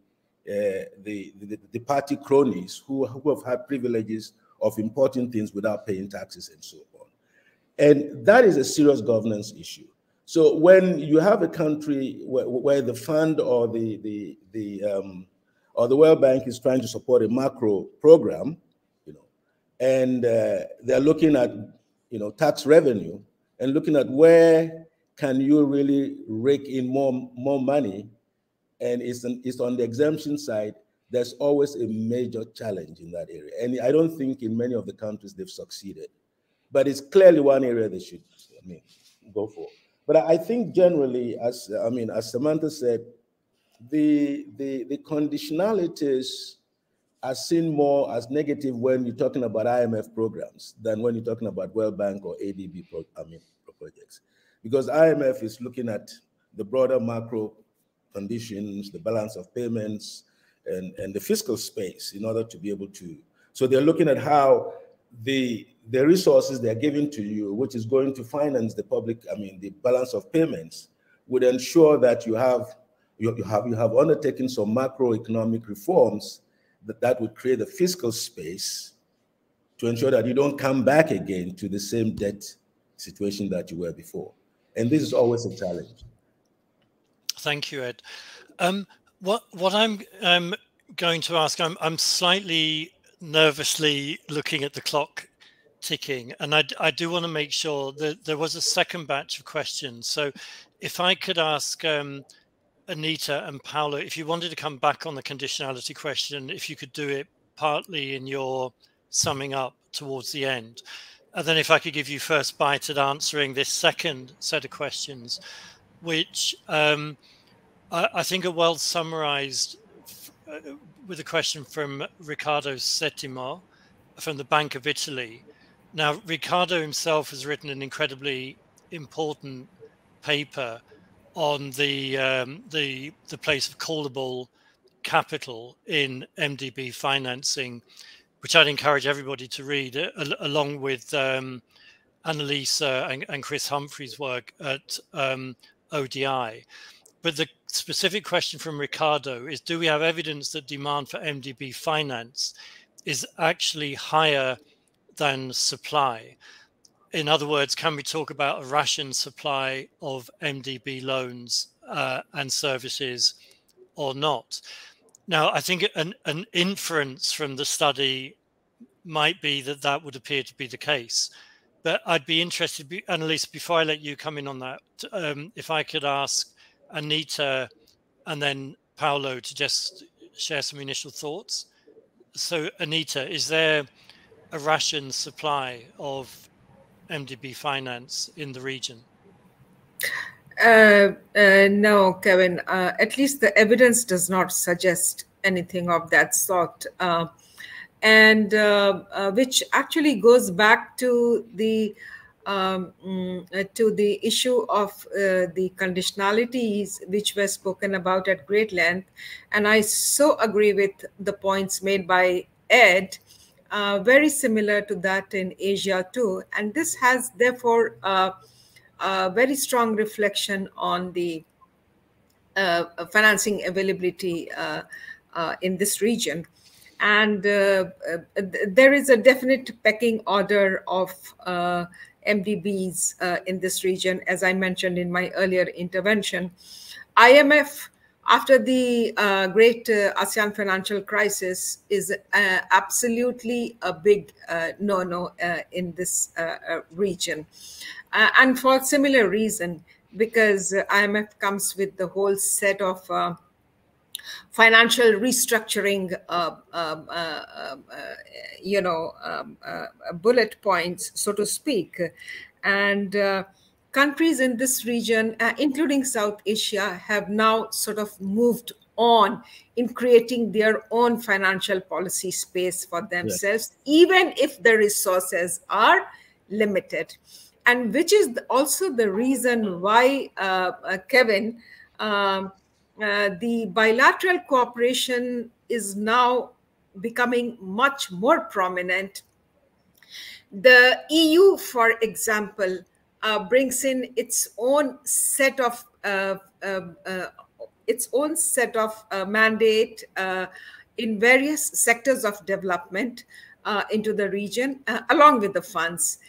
party cronies who have had privileges of importing things without paying taxes and so on. And that is a serious governance issue. So when you have a country where the fund or the World Bank is trying to support a macro program, and they're looking at tax revenue and looking at where can you really rake in more money, and it's on the exemption side, there's always a major challenge in that area. And I don't think in many of the countries they've succeeded. But it's clearly one area they should go for. But I think generally, as Samantha said, the conditionalities are seen more as negative when you're talking about IMF programs than when you're talking about World Bank or ADB projects. Because IMF is looking at the broader macro conditions, the balance of payments, and the fiscal space in order to be able to. So they're looking at how the resources they're giving to you, which is going to finance the public, the balance of payments, would ensure that you have undertaken some macroeconomic reforms that would create a fiscal space to ensure that you don't come back again to the same debt situation that you were before. And this is always a challenge. Thank you, Ed. What I'm going to ask, I'm slightly nervously looking at the clock ticking, and I do want to make sure that there was a second batch of questions. So if I could ask Anita and Paolo, if you wanted to come back on the conditionality question, if you could do it partly in your summing up towards the end. And then if I could give you first bite at answering this second set of questions, which I think are well summarized with a question from Riccardo Settimo from the Bank of Italy. Now, Riccardo himself has written an incredibly important paper on the place of callable capital in MDB financing, which I'd encourage everybody to read, along with Annalisa and Chris Humphrey's work at ODI. But the specific question from Riccardo is, do we have evidence that demand for MDB finance is actually higher than supply? In other words, can we talk about a rationed supply of MDB loans and services or not? Now, I think an inference from the study might be that that would appear to be the case. But I'd be interested, Annalisa, before I let you come in on that, if I could ask Anita and then Paolo to just share some initial thoughts. So, Anita, is there a rationed supply of MDB finance in the region? No, Kevin. At least the evidence does not suggest anything of that sort, and which actually goes back to the issue of the conditionalities which were spoken about at great length. And I so agree with the points made by Ed. Very similar to that in Asia too. And this has therefore a very strong reflection on the financing availability in this region. And there is a definite pecking order of MDBs in this region, as I mentioned in my earlier intervention. IMF, after the great ASEAN financial crisis, is absolutely a big no-no in this region. And for a similar reason, because IMF comes with the whole set of financial restructuring, bullet points, so to speak. And countries in this region, including South Asia, have now sort of moved on in creating their own financial policy space for themselves, yes, even if the resources are limited. And which is also the reason why, Kevin, the bilateral cooperation is now becoming much more prominent. The EU, for example, brings in its own set of mandate in various sectors of development into the region, along with the funds.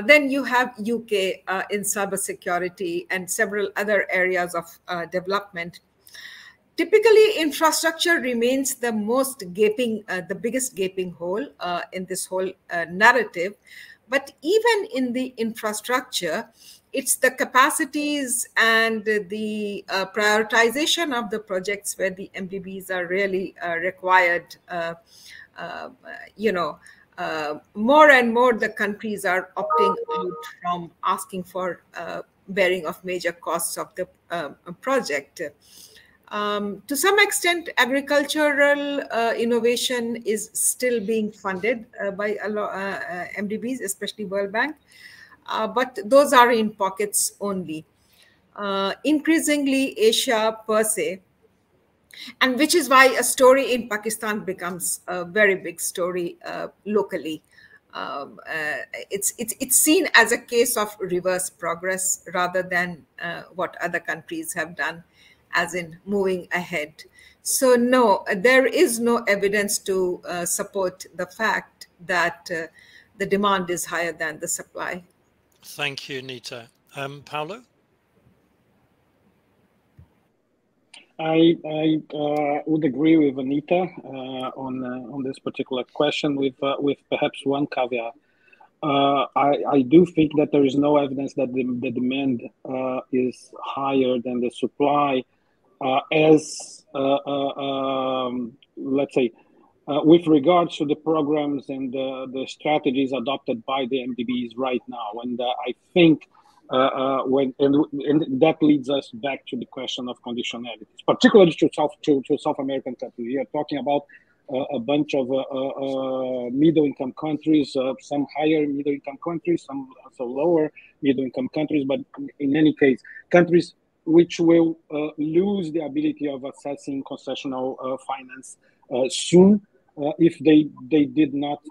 Then you have UK in cybersecurity and several other areas of development. Typically, infrastructure remains the most gaping, the biggest gaping hole in this whole narrative. But even in the infrastructure, it's the capacities and the prioritization of the projects where the MDBs are really required. More and more the countries are opting out from asking for bearing of major costs of the project. To some extent, agricultural innovation is still being funded by MDBs, especially World Bank, but those are in pockets only. Increasingly, Asia per se, and which is why a story in Pakistan becomes a very big story locally. It's seen as a case of reverse progress rather than what other countries have done, as in moving ahead. So no, there is no evidence to support the fact that the demand is higher than the supply. Thank you, Anita. Paulo? I would agree with Anita on this particular question, with perhaps one caveat. I do think that there is no evidence that the demand is higher than the supply, let's say, with regards to the programs and the strategies adopted by the MDBs right now. And I think and that leads us back to the question of conditionalities, particularly to South American countries. We are talking about a bunch of middle-income countries, some higher middle-income countries, some also lower middle-income countries, but in any case, countries which will lose the ability of accessing concessional finance soon if they did not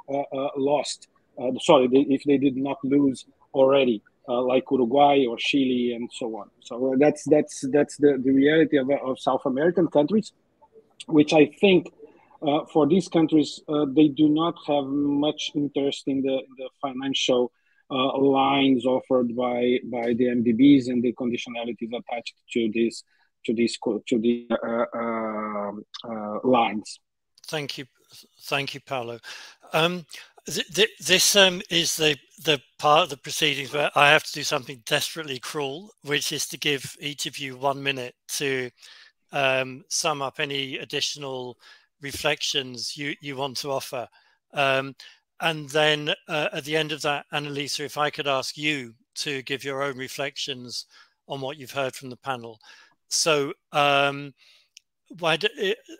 if they did not lose already. Like Uruguay or Chile and so on. So that's the reality of South American countries, which I think for these countries, they do not have much interest in the financial lines offered by the MDBs and the conditionalities attached to these lines. Thank you, Paulo. This is the part of the proceedings where I have to do something desperately cruel, which is to give each of you 1 minute to sum up any additional reflections you want to offer. And then at the end of that, Annalisa, if I could ask you to give your own reflections on what you've heard from the panel. So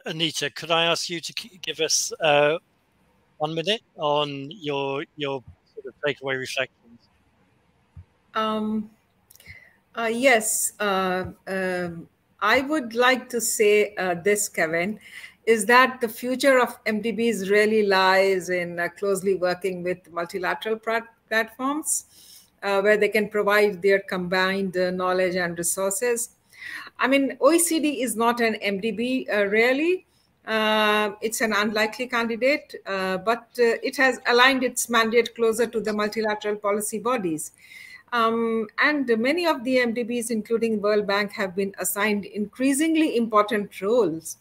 Anita, could I ask you to give us 1 minute on your sort of takeaway reflections? Yes, I would like to say this, Kevin, is that the future of MDBs really lies in closely working with multilateral platforms where they can provide their combined knowledge and resources. I mean, OECD is not an MDB really. It's an unlikely candidate, but it has aligned its mandate closer to the multilateral policy bodies. And many of the MDBs, including World Bank, have been assigned increasingly important roles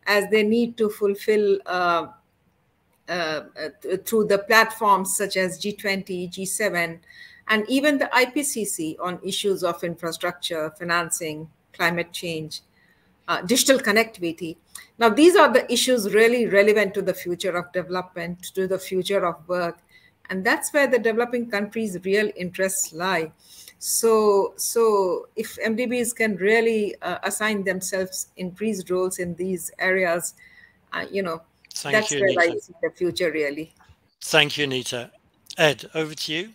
as they need to fulfill through the platforms such as G20, G7, and even the IPCC on issues of infrastructure, financing, climate change. digital connectivity. Now, these are the issues really relevant to the future of development, to the future of work. And that's where the developing countries' real interests lie. So if MDBs can really assign themselves increased roles in these areas, that's where I see the future really. Thank you, Anita. Ed, over to you.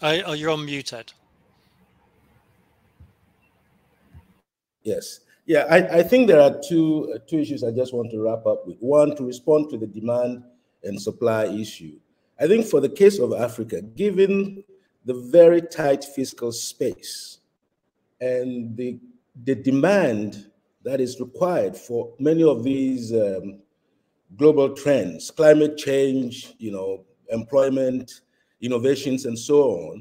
Oh, you're on mute, Ed. Yes. Yeah, I think there are two issues I just want to wrap up with. One, to respond to the demand and supply issue. I think for the case of Africa, given the very tight fiscal space and the demand that is required for many of these global trends, climate change, employment, innovations, and so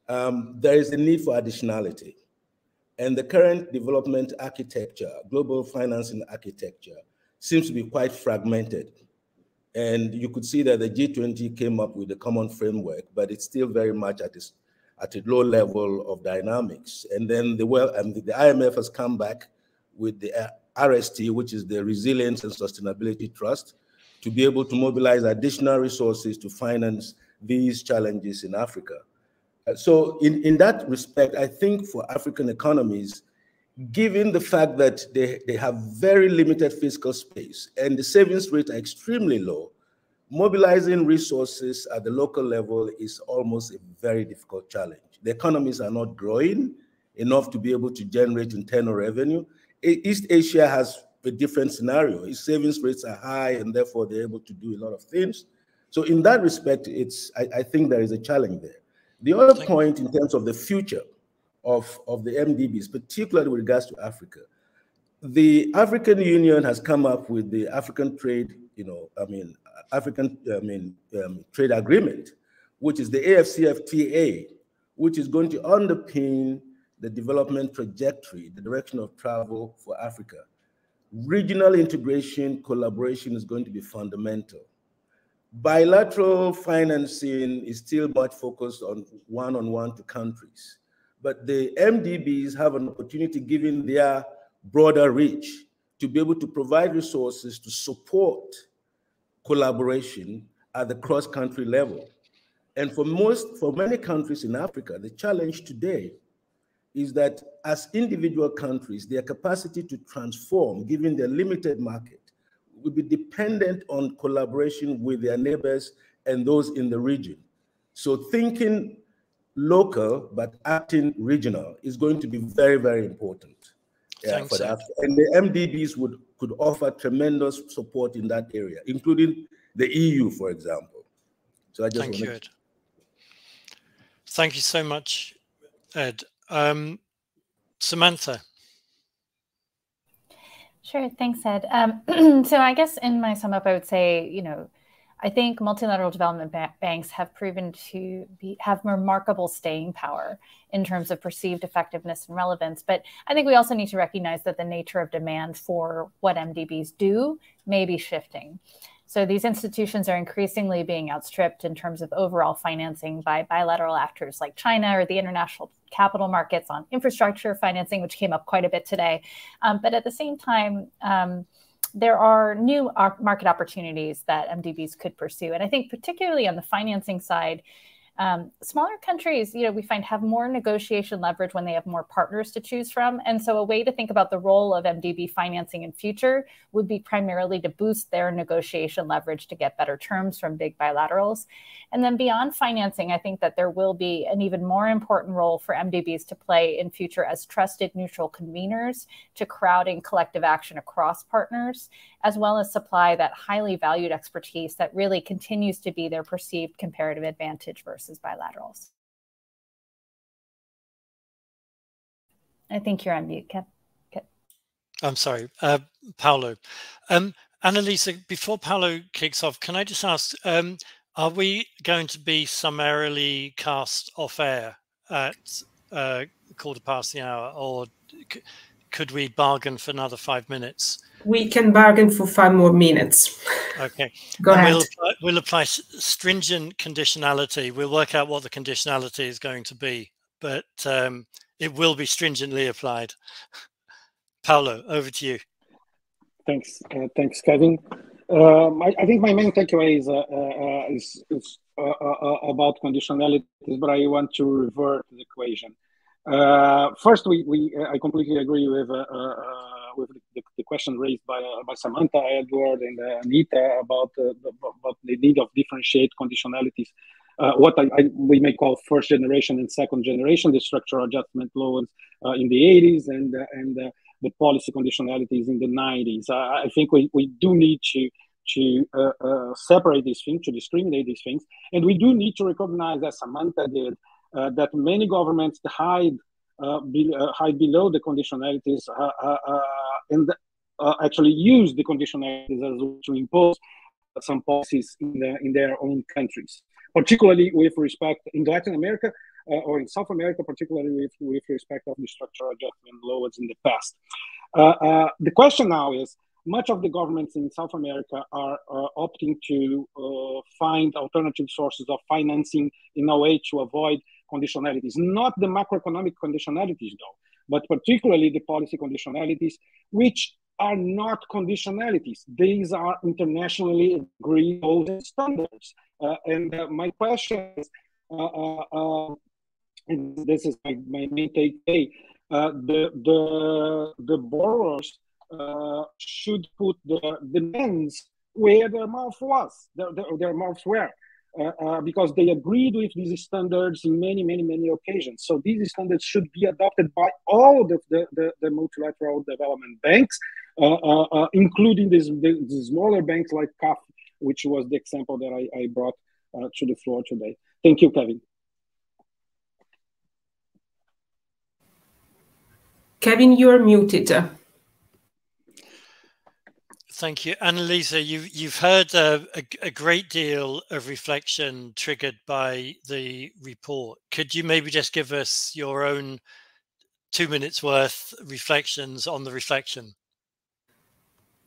on, there is a need for additionality. And the current development architecture, global financing architecture, seems to be quite fragmented. And you could see that the G20 came up with a common framework, but it's still very much at a low level of dynamics. And then the IMF has come back with the RST, which is the Resilience and Sustainability Trust, to be able to mobilize additional resources to finance these challenges in Africa. So in that respect, I think for African economies, given the fact that they have very limited fiscal space and the savings rates are extremely low, mobilizing resources at the local level is almost a very difficult challenge. The economies are not growing enough to be able to generate internal revenue. East Asia has a different scenario. Its savings rates are high and therefore they're able to do a lot of things. So in that respect, I think there is a challenge there. The other point in terms of the future of the MDBs, particularly with regards to Africa, the African Union has come up with the African Trade, Trade Agreement, which is the AFCFTA, which is going to underpin the development trajectory, the direction of travel for Africa. Regional integration, collaboration is going to be fundamental. Bilateral financing is still much focused on one-on-one to countries, but the MDBs have an opportunity, given their broader reach, to be able to provide resources to support collaboration at the cross-country level. And for many countries in Africa, the challenge today is that as individual countries, their capacity to transform, given their limited market, will be dependent on collaboration with their neighbors and those in the region. So thinking local but acting regional is going to be very, very important for that. And the MDBs could offer tremendous support in that area, including the EU, for example. So I just Thank you, Ed. Thank you so much, Ed. Samantha. Sure, thanks, Ed. So I guess in my sum up, I would say, I think multilateral development banks have proven to have remarkable staying power in terms of perceived effectiveness and relevance. But I think we also need to recognize that the nature of demand for what MDBs do may be shifting. So these institutions are increasingly being outstripped in terms of overall financing by bilateral actors like China or the international capital markets on infrastructure financing, which came up quite a bit today. But at the same time, there are new market opportunities that MDBs could pursue. And I think particularly on the financing side, smaller countries, we find have more negotiation leverage when they have more partners to choose from. And so a way to think about the role of MDB financing in future would be primarily to boost their negotiation leverage to get better terms from big bilaterals. And then beyond financing, I think that there will be an even more important role for MDBs to play in future as trusted neutral conveners to crowding collective action across partners, as well as supply that highly valued expertise that really continues to be their perceived comparative advantage versus bilaterals. I think you're on mute, Kev. I'm sorry, Paolo. Annalisa, before Paolo kicks off, can I just ask, are we going to be summarily cast off air at 1:15, or could we bargain for another 5 minutes? We can bargain for 5 more minutes. Okay. Go ahead. We'll apply stringent conditionality. We'll work out what the conditionality is going to be but it will be stringently applied. Paolo, over to you. Thanks, thanks, Kevin. I think my main takeaway is about conditionalities, but I want to revert the equation. First, I completely agree with the question raised by Samantha, Edward, and Anita about the need of differentiate conditionalities. What we may call first generation and second generation, the structural adjustment loans in the 80s and the policy conditionalities in the 90s. I think we do need to separate these things, to discriminate these things, and we do need to recognize, as Samantha did, that many governments hide below the conditionalities and actually use the conditionalities as to impose some policies in their own countries, particularly with respect in Latin America or in South America, particularly with respect of the structural adjustment loans in the past. The question now is, much of the governments in South America are opting to find alternative sources of financing in a way to avoid conditionalities, not the macroeconomic conditionalities though, but particularly the policy conditionalities, which are not conditionalities. These are internationally agreed standards. My question is, and this is my main takeaway, the borrowers should put the demands where their mouth was, their mouths were, because they agreed with these standards in many occasions. So these standards should be adopted by all the multilateral development banks, including the smaller banks like CAF, which was the example that I brought to the floor today. Thank you, Kevin. Kevin, you're muted. Thank you. Annalisa, you've heard a great deal of reflection triggered by the report. Could you maybe just give us your own 2 minutes worth reflections on the reflection?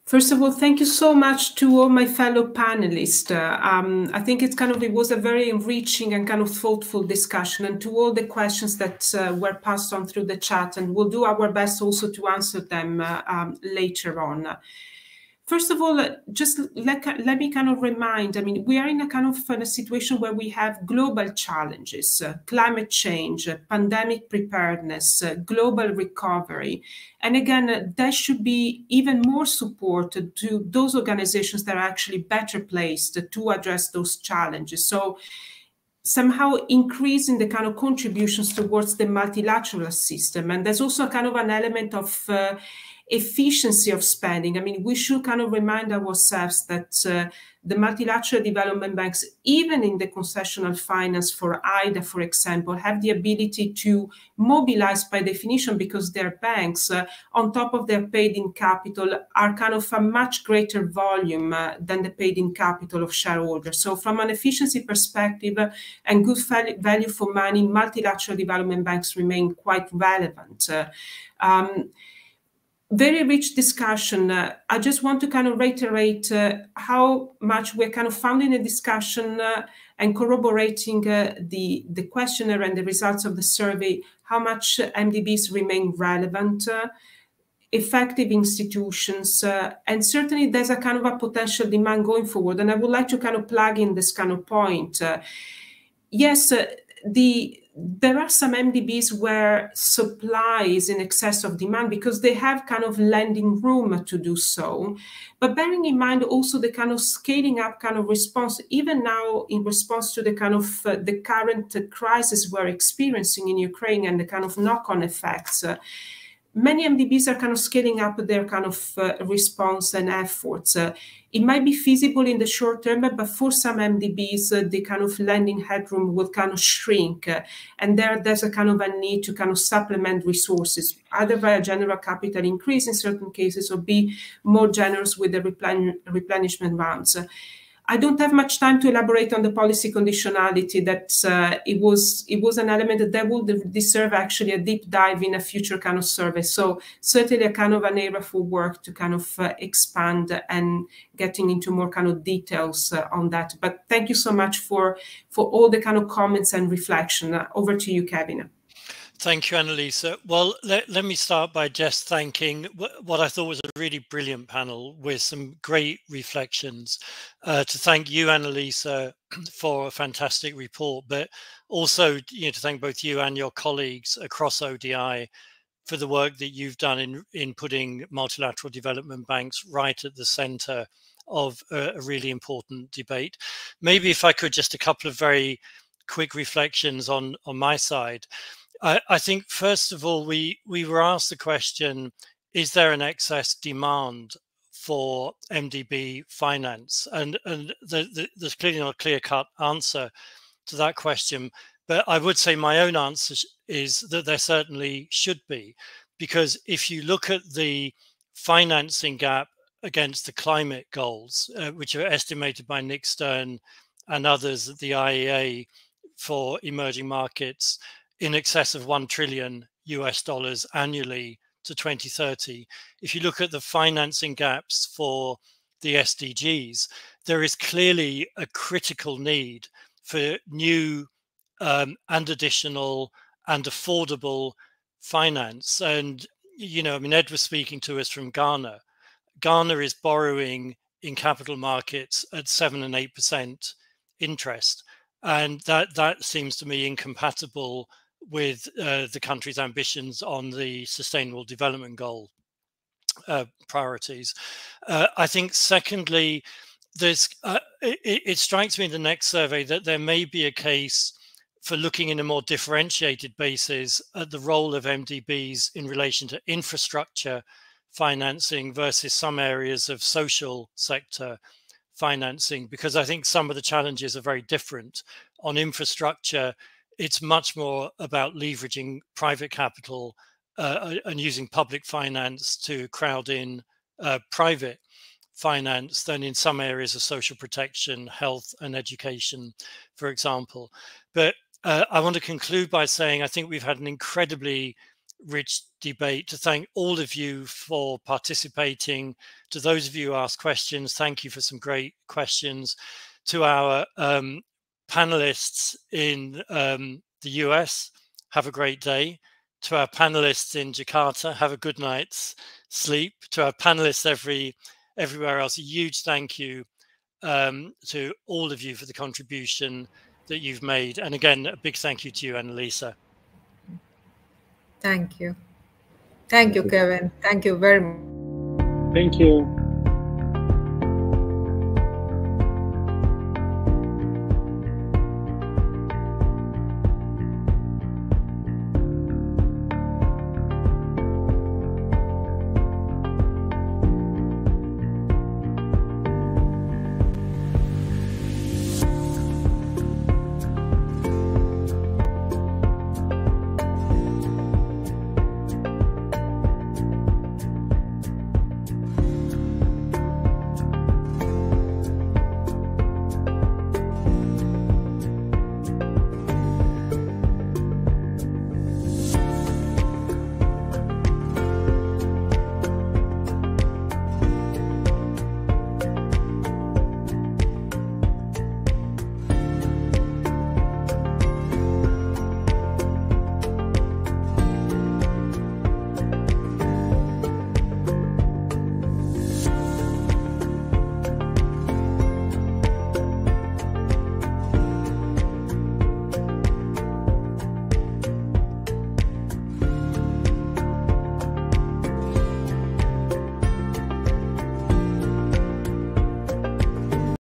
First of all, thank you so much to all my fellow panelists. I think it was a very enriching and kind of thoughtful discussion, and to all the questions that were passed on through the chat, and we'll do our best also to answer them later on. First of all, just let me kind of remind, I mean, we are in a kind of a situation where we have global challenges, climate change, pandemic preparedness, global recovery. And again, there should be even more support to those organizations that are actually better placed to address those challenges. So somehow increasing the kind of contributions towards the multilateral system. And there's also kind of an element of efficiency of spending. I mean, we should kind of remind ourselves that the multilateral development banks, even in the concessional finance for IDA, for example, have the ability to mobilize by definition because their banks, on top of their paid-in capital, are kind of a much greater volume than the paid-in capital of shareholders. So from an efficiency perspective and good value for money, multilateral development banks remain quite relevant. Very rich discussion. I just want to kind of reiterate how much we're kind of found in a discussion and corroborating the questionnaire and the results of the survey, how much MDBs remain relevant, effective institutions, and certainly there's a kind of a potential demand going forward. And I would like to kind of plug in this kind of point. Yes, there are some MDBs where supply is in excess of demand because they have kind of lending room to do so. But bearing in mind also the kind of scaling up kind of response, even now in response to the kind of the current crisis we're experiencing in Ukraine and the kind of knock-on effects, many MDBs are kind of scaling up their kind of response and efforts. It might be feasible in the short term, but for some MDBs, the kind of lending headroom will kind of shrink. And there's a kind of a need to kind of supplement resources, either via general capital increase in certain cases or be more generous with the replenishment rounds. I don't have much time to elaborate on the policy conditionality. That it was an element that will deserve actually a deep dive in a future kind of survey. So certainly a kind of an area for work to kind of expand and getting into more kind of details on that. But thank you so much for all the kind of comments and reflection. Over to you, Kevin. Thank you, Annalisa. Well, let me start by just thanking what I thought was a really brilliant panel with some great reflections. To thank you, Annalisa, for a fantastic report, but also to thank both you and your colleagues across ODI for the work that you've done in putting multilateral development banks right at the center of a really important debate. Maybe if I could, just a couple of very quick reflections on my side. I think, first of all, we were asked the question, is there an excess demand for MDB finance? And there's clearly not a clear-cut answer to that question. But I would say my own answer is that there certainly should be, because if you look at the financing gap against the climate goals, which are estimated by Nick Stern and others at the IEA for emerging markets, in excess of $1 trillion annually to 2030. If you look at the financing gaps for the SDGs, there is clearly a critical need for new and additional and affordable finance. And, Ed was speaking to us from Ghana. Ghana is borrowing in capital markets at 7 and 8% interest. And that seems to me incompatible with the country's ambitions on the Sustainable Development Goal priorities. I think, secondly, it strikes me in the next survey that there may be a case for looking in a more differentiated basis at the role of MDBs in relation to infrastructure financing versus some areas of social sector financing, because I think some of the challenges are very different. On infrastructure, it's much more about leveraging private capital and using public finance to crowd in private finance than in some areas of social protection, health and education, for example. But I want to conclude by saying I think we've had an incredibly rich debate. To thank all of you for participating. To those of you who asked questions, thank you for some great questions. To our panelists in the US, have a great day. To our panelists in Jakarta, have a good night's sleep. To our panelists everywhere else, a huge thank you to all of you for the contribution that you've made. And again, a big thank you to you, Annalisa. Thank you. Thank you, Kevin. Thank you very much. Thank you.